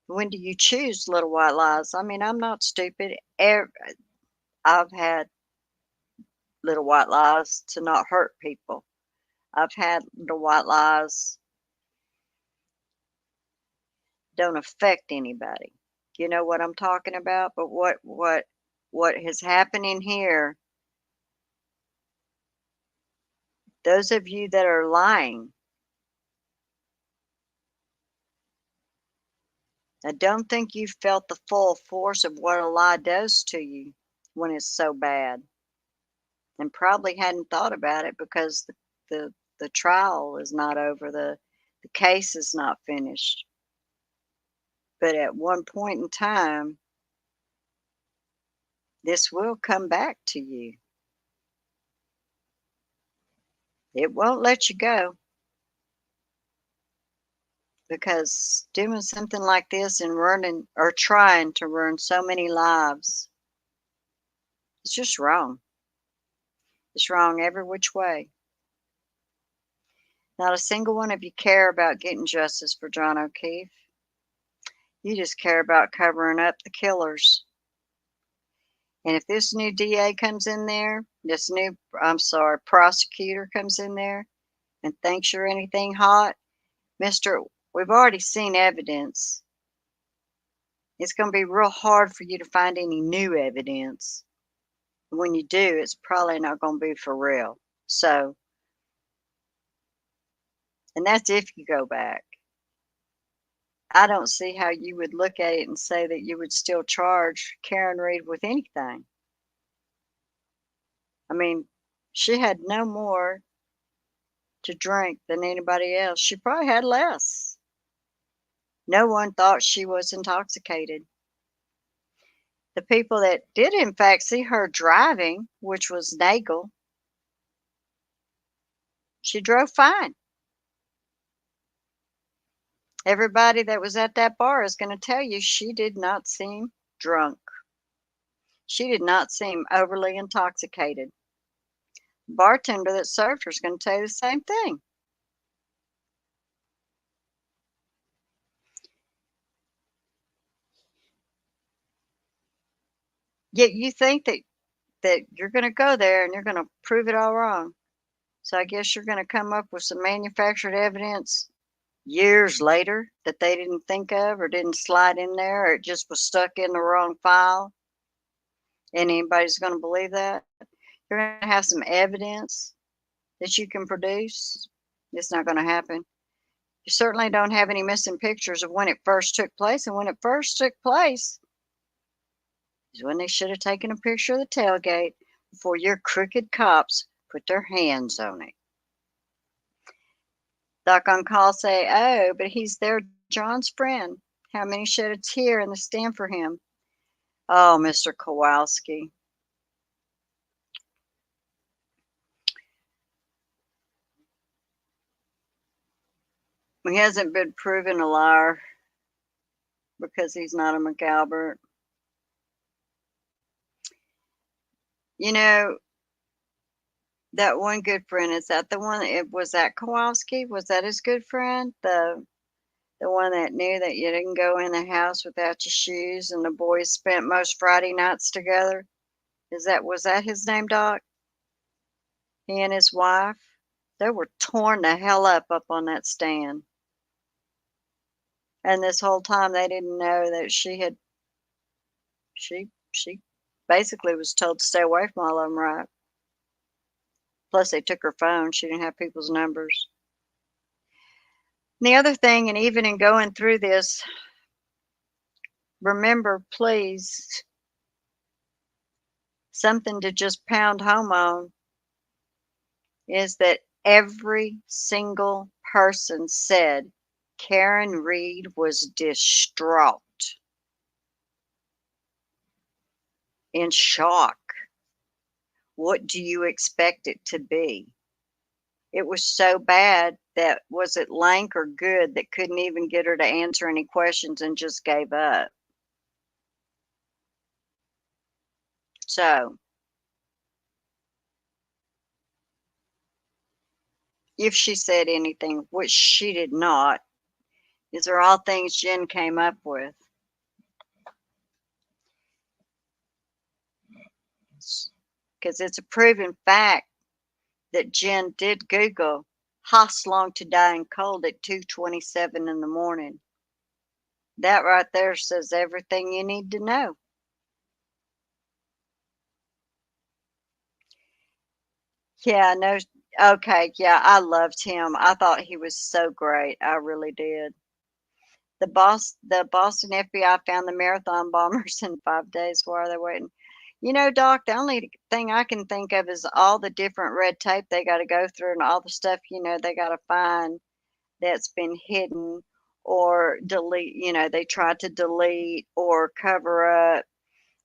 When do you choose little white lies? I mean, I'm not stupid. I've had little white lies to not hurt people. I've had little white lies don't affect anybody. You know what I'm talking about? But what what is happening here, those of you that are lying, I don't think you felt the full force of what a lie does to you when it's so bad, and probably hadn't thought about it because the trial is not over, the case is not finished. But at one point in time, this will come back to you. It won't let you go, because doing something like this and running or trying to ruin so many lives, it's just wrong. It's wrong every which way. Not a single one of you care about getting justice for John O'Keefe. You just care about covering up the killers. And if this new DA comes in there, this new, prosecutor comes in there and thinks you're anything hot, Mister, we've already seen evidence. It's going to be real hard for you to find any new evidence. When you do, it's probably not going to be for real. So, and that's if you go back. I don't see how you would look at it and say that you would still charge Karen Reed with anything. I mean, she had no more to drink than anybody else. She probably had less. No one thought she was intoxicated. The people that did, in fact, see her driving, which was Nagel, she drove fine. Everybody that was at that bar is going to tell you she did not seem drunk. She did not seem overly intoxicated. The bartender that served her is going to tell you the same thing. Yet you think that you're going to go there and you're going to prove it all wrong. So I guess you're going to come up with some manufactured evidence years later that they didn't think of or didn't slide in there, or it just was stuck in the wrong file. And anybody's going to believe that? You're going to have some evidence that you can produce. It's not going to happen. You certainly don't have any missing pictures of when it first took place. And when it first took place is when they should have taken a picture of the tailgate before your crooked cops put their hands on it. Doc on call say, oh, but he's there, John's friend. How many shed a tear in the stand for him? Oh, Mr. Kowalski. He hasn't been proven a liar because he's not a McAlbert. You know, that one good friend, is that the one, was that Kowalski? Was that his good friend? The one that knew that you didn't go in the house without your shoes and the boys spent most Friday nights together? Was that his name, Doc? He and his wife? They were torn the hell up on that stand. And this whole time they didn't know that she basically was told to stay away from all of them, right? Plus they took her phone. She didn't have people's numbers. And the other thing, and even in going through this, remember, please, something to just pound home on is that every single person said Karen Reed was distraught, in shock. What do you expect it to be? It was so bad that, was it Lank or Good that couldn't even get her to answer any questions and just gave up? So, if she said anything, which she did not, these are all things Jen came up with. Because it's a proven fact that Jen did Google Haas long to die in cold at 2:27 in the morning. That right there says everything you need to know. Yeah, no, okay, yeah, I loved him. I thought he was so great. I really did. The Boston FBI found the marathon bombers in 5 days. Why are they waiting? You know, Doc, the only thing I can think of is all the different red tape they got to go through and all the stuff, they got to find that's been hidden or delete, they tried to delete or cover up,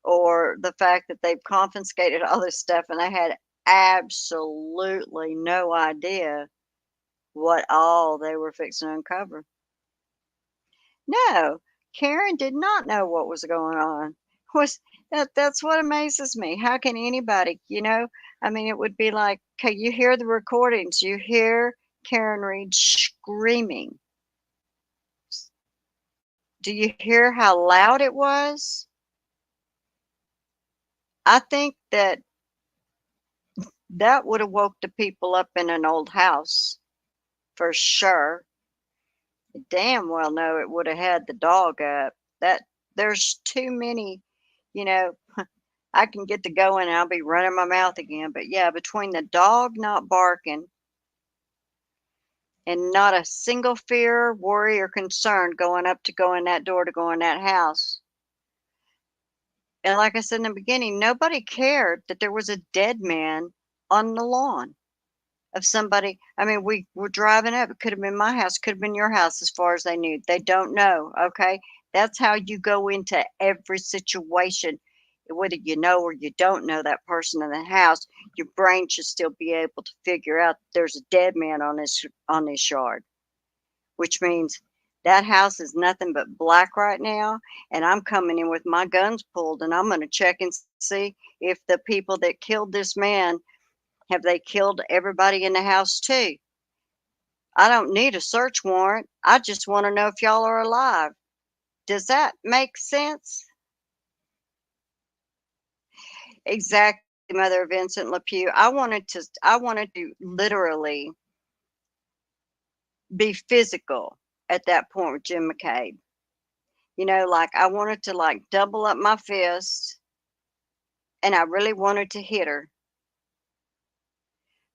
or the fact that they've confiscated all this stuff and they had absolutely no idea what all they were fixing to uncover. No, Karen did not know what was going on. That's what amazes me. How can anybody, I mean, it would be like, okay, you hear the recordings, you hear Karen Reed screaming. Do you hear how loud it was? I think that would have woke the people up in an old house for sure. Damn well know it would have had the dog up. There's too many, I can get to going and I'll be running my mouth again. But yeah, between the dog not barking and not a single fear, worry, or concern going up to go in that door to go in that house. And like I said in the beginning, nobody cared that there was a dead man on the lawn of somebody. I mean, we were driving up. It could have been my house, could have been your house as far as they knew. They don't know. Okay. That's how you go into every situation. Whether you know or you don't know that person in the house, your brain should still be able to figure out there's a dead man on this yard, which means that house is nothing but black right now. And I'm coming in with my guns pulled and I'm going to check and see if the people that killed this man, have they killed everybody in the house too? I don't need a search warrant. I just want to know if y'all are alive. Does that make sense? Exactly, Mother Vincent LePew. I wanted to literally be physical at that point with Jim McCabe. Like I wanted to like double up my fist and I really wanted to hit her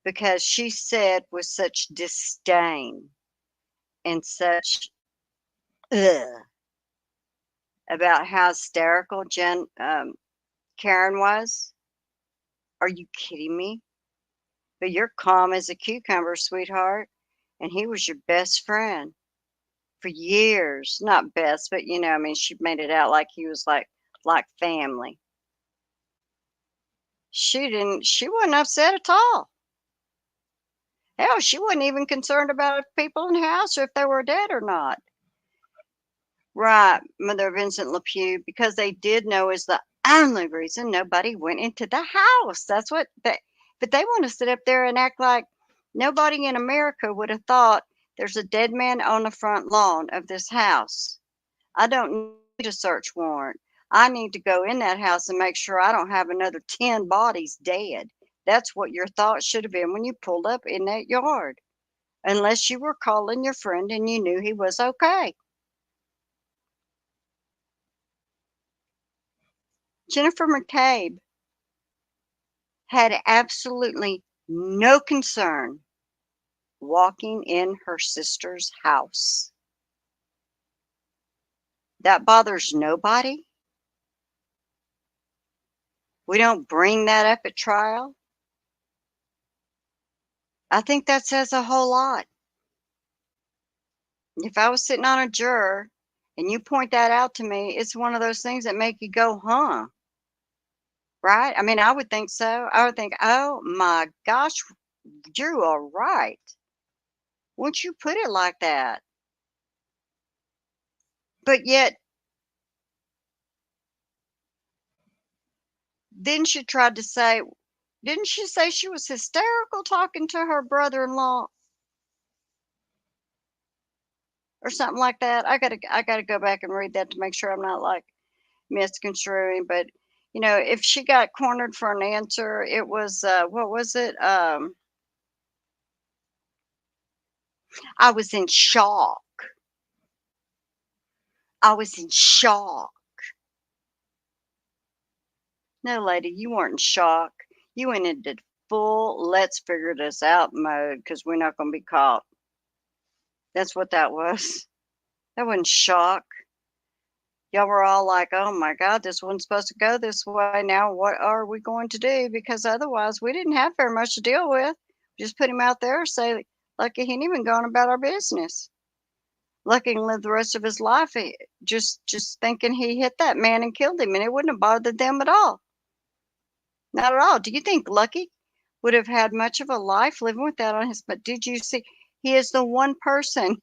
because she said with such disdain and such ugh, about how hysterical Karen was. Are you kidding me? But you're calm as a cucumber, sweetheart. And he was your best friend for years. Not best, but I mean, she made it out like he was like family. She wasn't upset at all. Hell, she wasn't even concerned about if people in the house or if they were dead or not. Right, Mother Vincent LePew, because they did know is the only reason nobody went into the house. That's what but they want to sit up there and act like nobody in America would have thought there's a dead man on the front lawn of this house. I don't need a search warrant. I need to go in that house and make sure I don't have another 10 bodies dead. That's what your thoughts should have been when you pulled up in that yard. Unless you were calling your friend and you knew he was okay. Jennifer McCabe had absolutely no concern walking in her sister's house. That bothers nobody. We don't bring that up at trial. I think that says a whole lot. If I was sitting on a juror and you point that out to me, it's one of those things that make you go, huh? Right? I mean, I would think so. I would think, oh my gosh, you are right. Once you put it like that. But yet, then she tried to say, didn't she say she was hysterical talking to her brother-in-law? Or something like that. I gotta go back and read that to make sure I'm not like misconstruing. But if she got cornered for an answer, it was what was it? I was in shock. I was in shock. No, lady, you weren't in shock. You went into full let's figure this out mode because we're not going to be caught. That's what that was. That wasn't shock. Y'all were all like, oh my God, this wasn't supposed to go this way. Now what are we going to do? Because otherwise we didn't have very much to deal with. Just put him out there, say, lucky he ain't even gone about our business. Lucky he can live the rest of his life just thinking he hit that man and killed him, and it wouldn't have bothered them at all. Not at all. Do you think Lucky would have had much of a life living with that on his? But did you see? He is the one person,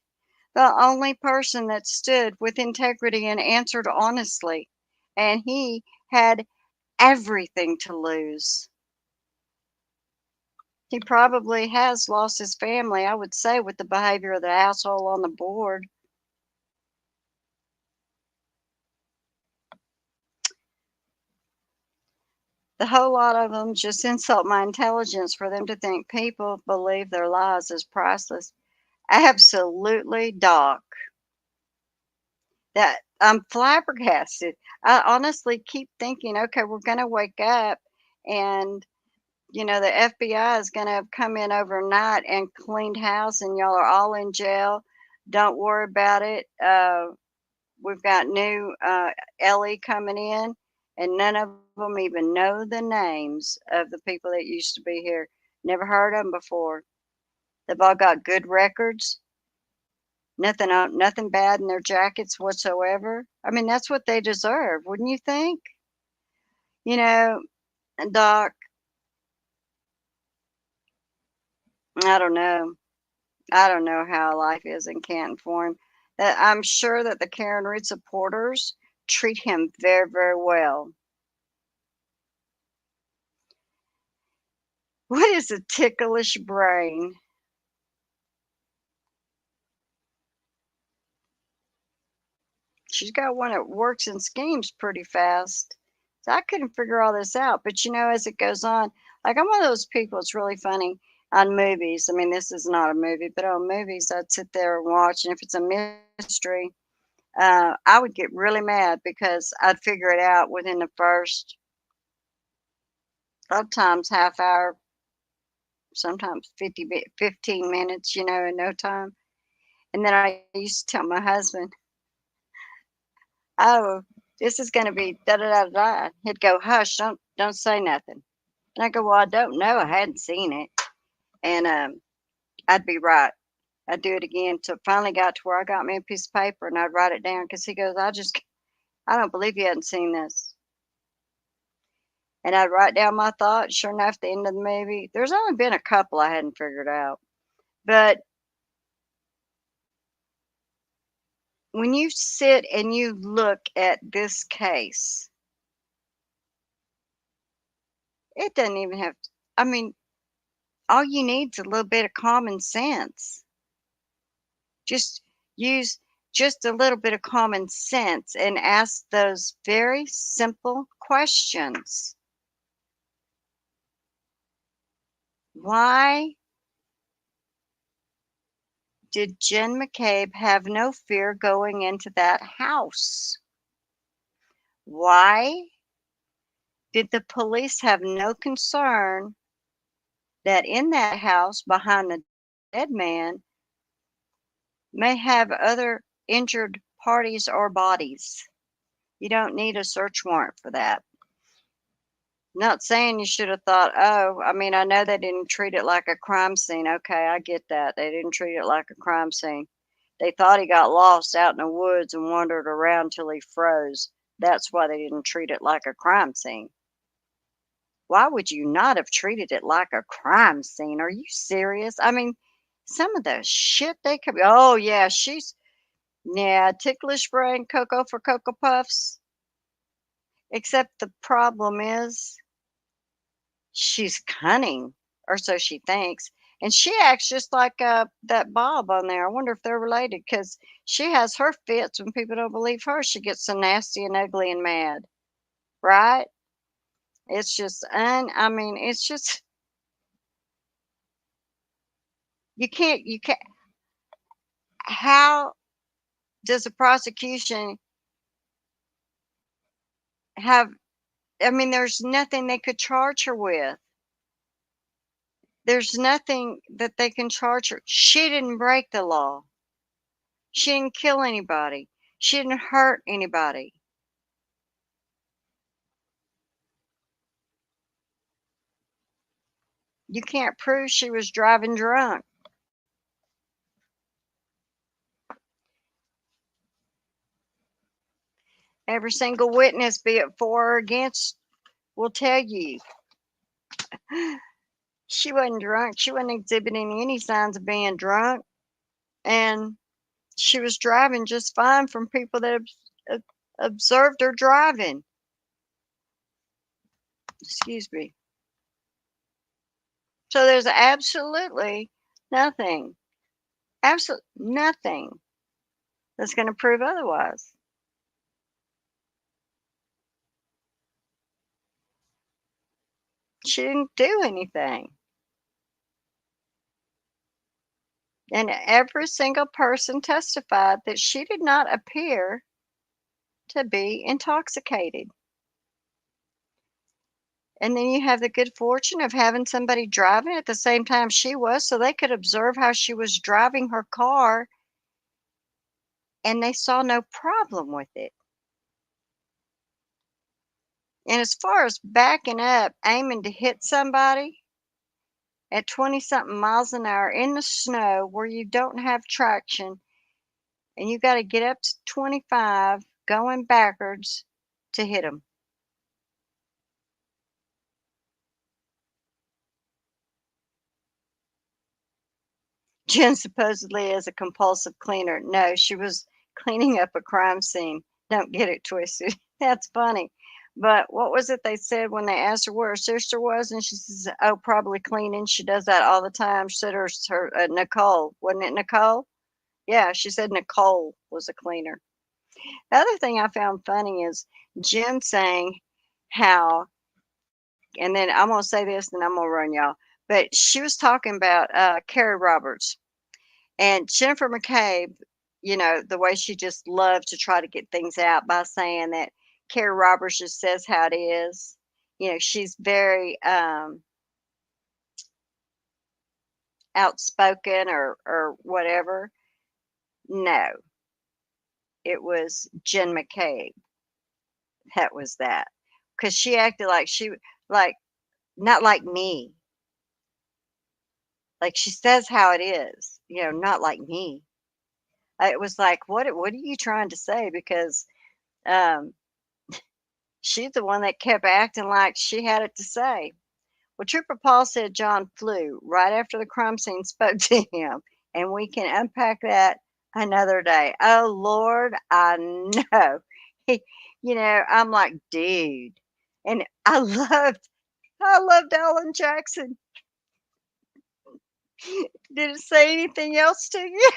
the only person that stood with integrity and answered honestly, and he had everything to lose. He probably has lost his family, I would say, with the behavior of the asshole on the board. The whole lot of them just insult my intelligence for them to think people believe their lies is priceless. Absolutely, Doc. That I'm flabbergasted. I honestly keep thinking, okay, we're going to wake up and, you know, the FBI is going to have come in overnight and cleaned house and y'all are all in jail. Don't worry about it. We've got new Ellie coming in, and none of them even know the names of the people that used to be here. Never heard of them before. They've all got good records. Nothing bad in their jackets whatsoever. I mean, that's what they deserve, wouldn't you think? You know, Doc, I don't know. I don't know how life is in Canton for him. I'm sure that the Karen Reed supporters treat him very, very well. What is a ticklish brain? She's got one that works and schemes pretty fast. So I couldn't figure all this out. But you know, as it goes on, like I'm one of those people, it's really funny on movies. I mean, this is not a movie, but on movies, I'd sit there and watch. And if it's a mystery, I would get really mad because I'd figure it out within the first, a lot of times, half hour, sometimes 15 minutes, you know, in no time. And then I used to tell my husband, oh, this is going to be da da da da. He'd go, hush, don't say nothing. And I go, well, I don't know. I hadn't seen it. And I'd be right. I'd do it again till finally got to where I got me a piece of paper and I'd write it down because he goes, I don't believe you hadn't seen this. And I'd write down my thoughts. Sure enough, the end of the movie, there's only been a couple I hadn't figured out. But when you sit and you look at this case, it doesn't even have to, I mean, all you need is a little bit of common sense. Just use just a little bit of common sense and ask those very simple questions. Why did Jen McCabe have no fear going into that house? Why did the police have no concern that in that house behind the dead man may have other injured parties or bodies? You don't need a search warrant for that. Not saying you should have thought, oh, I mean, I know they didn't treat it like a crime scene. Okay, I get that. They didn't treat it like a crime scene. They thought he got lost out in the woods and wandered around till he froze. That's why they didn't treat it like a crime scene. Why would you not have treated it like a crime scene? Are you serious? I mean, some of the shit they could be, oh, yeah, ticklish brain, Cocoa for Cocoa Puffs. Except the problem is, she's cunning, or so she thinks. And she acts just like that Bob on there. I wonder if they're related because she has her fits when people don't believe her. She gets so nasty and ugly and mad, right? It's just, it's just, you can't, how does the prosecution have, I mean, there's nothing they could charge her with. There's nothing that they can charge her. She didn't break the law. She didn't kill anybody. She didn't hurt anybody. You can't prove she was driving drunk. Every single witness, be it for or against, will tell you she wasn't drunk. She wasn't exhibiting any signs of being drunk. And she was driving just fine from people that observed her driving. Excuse me. So there's absolutely nothing, absolutely nothing that's going to prove otherwise. She didn't do anything. And every single person testified that she did not appear to be intoxicated. And then you have the good fortune of having somebody driving at the same time she was, so they could observe how she was driving her car, and they saw no problem with it. And as far as backing up, aiming to hit somebody at 20-something miles an hour in the snow where you don't have traction, and you got to get up to 25 going backwards to hit them. Jen supposedly is a compulsive cleaner. No, she was cleaning up a crime scene. Don't get it twisted. That's funny. But what was it they said when they asked her where her sister was? And she says, oh, probably cleaning. She does that all the time. She said her Nicole. Wasn't it Nicole? Yeah, she said Nicole was a cleaner. The other thing I found funny is Jen saying how, and then I'm going to say this, then I'm going to run y'all. But she was talking about Carrie Roberts. And Jennifer McCabe, you know, the way she just loved to try to get things out by saying that Carrie Roberts just says how it is. You know, she's very outspoken or whatever. No, it was Jen McCabe. That was that. Because she acted like like, not like me. Like she says how it is, you know, not like me. It was like, what are you trying to say? Because she's the one that kept acting like she had it to say. Well, Trooper Paul said John flew right after the crime scene spoke to him, and we can unpack that another day. Oh Lord, I know. You know, I'm like, dude, and I loved Alan Jackson. Did it say anything else to you?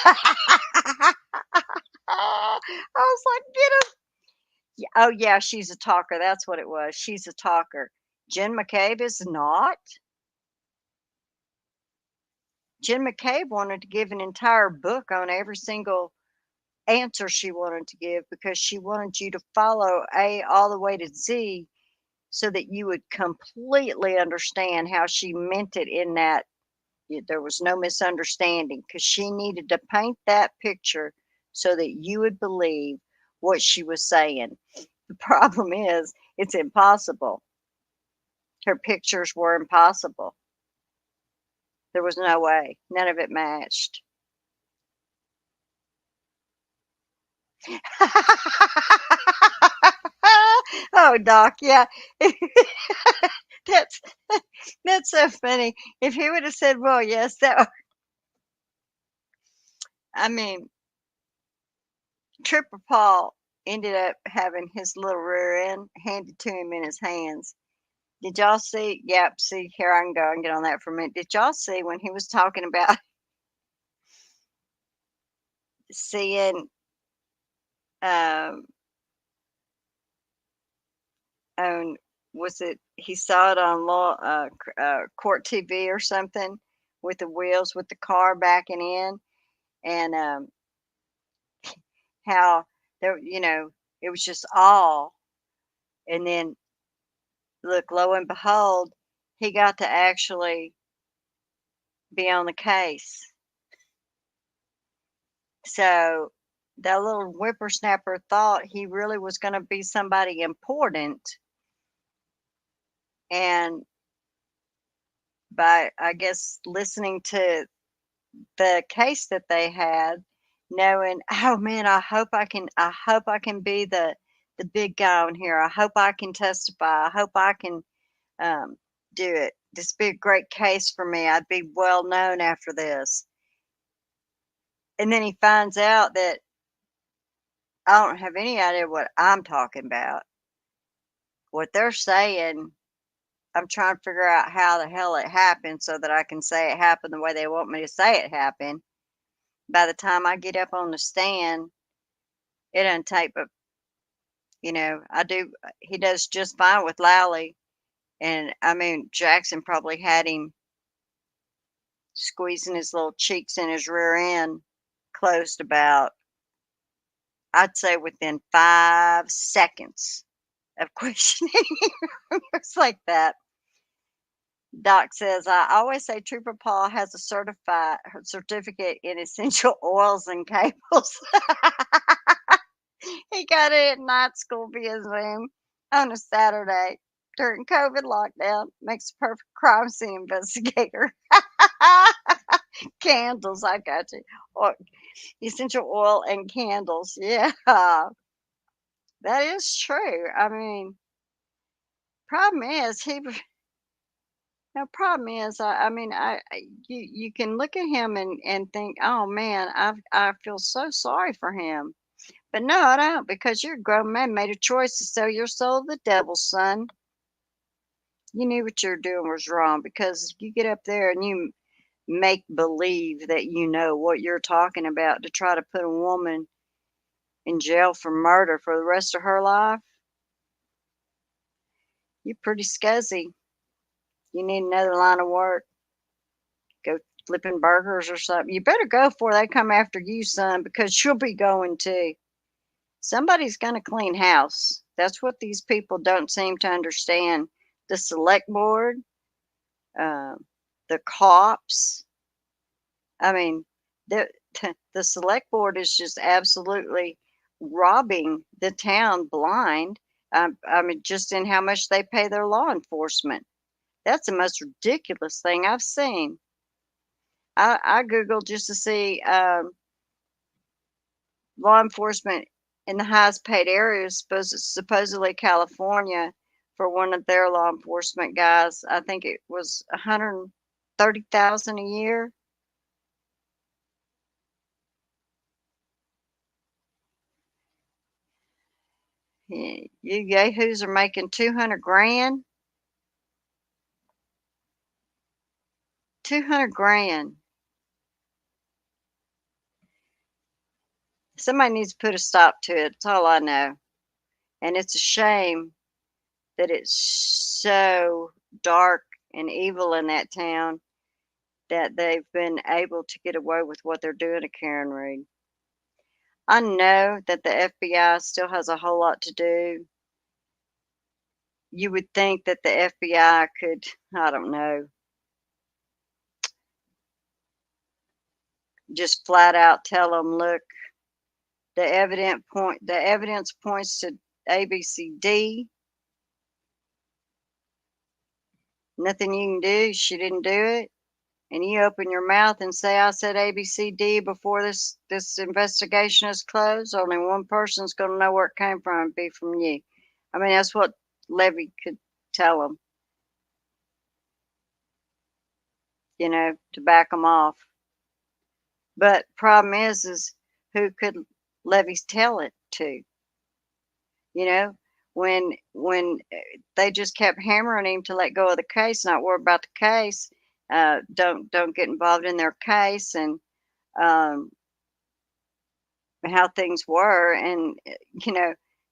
I was like, get him. Yeah, oh, yeah, she's a talker. That's what it was. She's a talker. Jen McCabe is not. Jen McCabe wanted to give an entire book on every single answer she wanted to give because she wanted you to follow A all the way to Z so that you would completely understand how she meant it in that there was no misunderstanding because she needed to paint that picture so that you would believe what she was saying. The problem is it's impossible. Her pictures were impossible. There was no way. None of it matched. Oh, Doc, yeah. that's that's so funny. If he would have said, well, yes, I mean, Trooper Paul ended up having his little rear end handed to him in his hands. Did y'all see? Yep, see, here I can go and get on that for a minute. Did y'all see when he was talking about seeing on, was it, he saw it on court TV or something with the wheels with the car backing in, and how there, you know, it was just all, and then look, lo and behold, he got to actually be on the case. So that little whippersnapper thought he really was going to be somebody important. And by, I guess, listening to the case that they had, knowing, oh man, I hope I can be the big guy on here. I hope I can testify. I hope I can do it. This be a great case for me. I'd be well known after this. And then he finds out that I don't have any idea what I'm talking about. What they're saying, I'm trying to figure out how the hell it happened so that I can say it happened the way they want me to say it happened. By the time I get up on the stand, it doesn't take but, he does just fine with Lowley. And I mean, Jackson probably had him squeezing his little cheeks in his rear end closed about, I'd say, within 5 seconds of questioning. It's like that. Doc says, I always say Trooper Paul has a certificate in essential oils and cables. He got it at night school via Zoom on a Saturday during COVID lockdown. Makes a perfect crime scene investigator. Candles, I got you. Or essential oil and candles. Yeah, that is true. I mean, problem is you can look at him and think, oh man, I feel so sorry for him. But no, I don't, because you're a grown man, made a choice to sell your soul to the devil, son. You knew what you were doing was wrong, because you get up there and you make believe that you know what you're talking about to try to put a woman in jail for murder for the rest of her life. You're pretty scuzzy. You need another line of work. Go flipping burgers or something. You better go before they come after you, son, because you'll be going too. Somebody's going to clean house. That's what these people don't seem to understand. The select board, the cops. I mean, the select board is just absolutely robbing the town blind. I mean, just in how much they pay their law enforcement. That's the most ridiculous thing I've seen. I Googled just to see law enforcement in the highest paid areas, supposedly California, for one of their law enforcement guys. I think it was $130,000 a year. You yahoos are making 200 grand. 200 grand. Somebody needs to put a stop to it. That's all I know. And it's a shame that it's so dark and evil in that town that they've been able to get away with what they're doing to Karen Reed. I know that the FBI still has a whole lot to do. You would think that the FBI could, I don't know, just flat out tell them, look, the evidence points to ABCD. Nothing you can do. She didn't do it. And you open your mouth and say, I said ABCD before this investigation is closed, only one person's going to know where it came from. It'd be from you. I mean, that's what Levy could tell them, to back them off. But problem is who could Levy tell it to? When they just kept hammering him to let go of the case, not worry about the case, don't get involved in their case, and how things were, and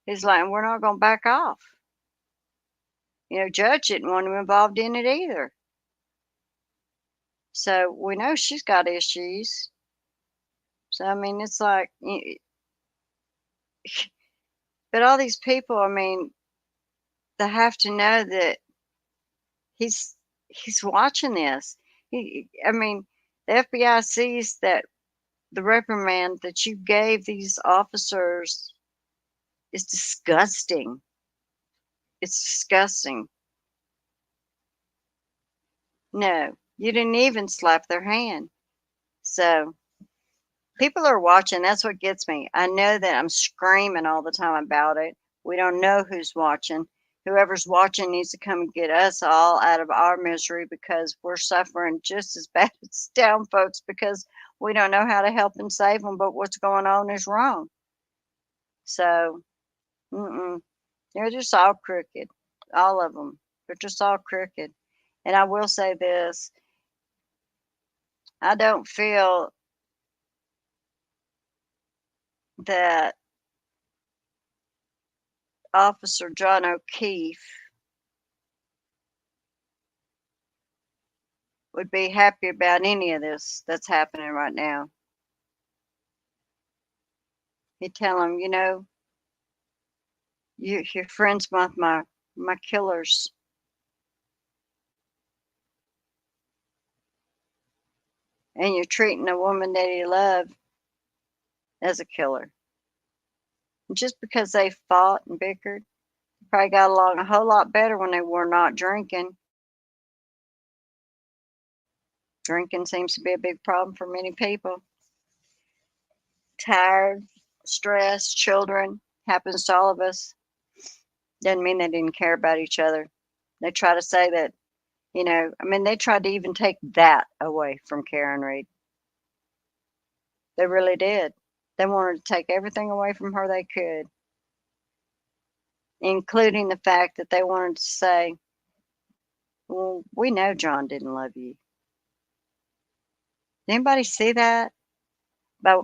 he's like, we're not going to back off. Judge didn't want him involved in it either. So we know she's got issues. So I mean, it's like, but all these people, I mean, they have to know that he's watching this. I mean, The FBI sees that the reprimand that you gave these officers is disgusting. It's disgusting. No, you didn't even slap their hand. So people are watching. That's what gets me. I know that I'm screaming all the time about it. We don't know who's watching. Whoever's watching needs to come and get us all out of our misery, because we're suffering just as bad as down folks, because we don't know how to help and save them, but what's going on is wrong. So, they're just all crooked. All of them. They're just all crooked. And I will say this. I don't feel that Officer John O'Keefe would be happy about any of this that's happening right now. He'd tell him, you're friends with my killers. And you're treating a woman that he loved as a killer. And just because they fought and bickered, they probably got along a whole lot better when they were not drinking. Drinking seems to be a big problem for many people. Tired, stressed, children, happens to all of us. Doesn't mean they didn't care about each other. They try to say that, they tried to even take that away from Karen Reed. They really did. They wanted to take everything away from her they could, including the fact that they wanted to say, well, we know John didn't love you. Anybody see that by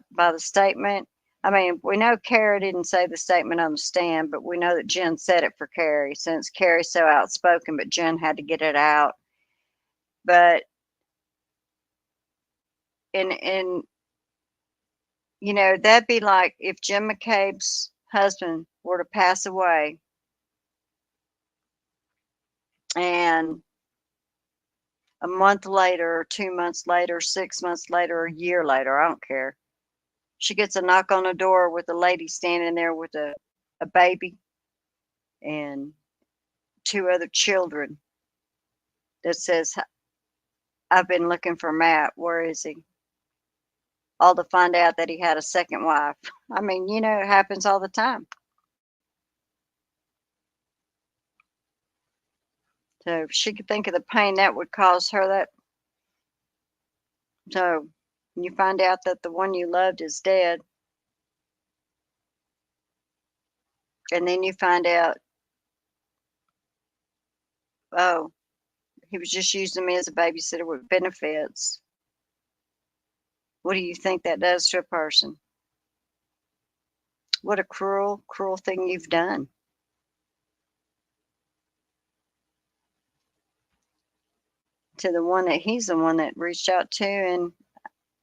the statement? I mean, we know Carrie didn't say the statement on the stand, but we know that Jen said it for Carrie, since Carrie's so outspoken, but Jen had to get it out. But that'd be like if Jim McCabe's husband were to pass away, and a month later, or 2 months later, 6 months later, or a year later, I don't care, she gets a knock on the door with a lady standing there with a baby and 2 other children that says, I've been looking for Matt. Where is he? All to find out that he had a second wife. I mean, it happens all the time. So if she could think of the pain that would cause her, that. So when you find out that the one you loved is dead, and then you find out, oh, he was just using me as a babysitter with benefits. What do you think that does to a person? What a cruel, cruel thing you've done. To the one that he's the one that reached out to, and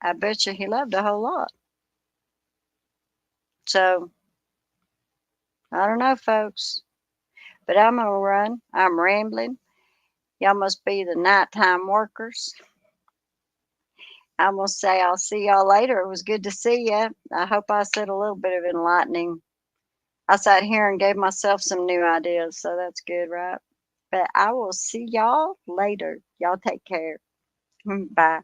I bet you he loved a whole lot. So, I don't know, folks, but I'm going to run. I'm rambling. Y'all must be the nighttime workers. I'm going to say I'll see y'all later. It was good to see you. I hope I said a little bit of enlightening. I sat here and gave myself some new ideas, so that's good, right? But I will see y'all later. Y'all take care. Bye.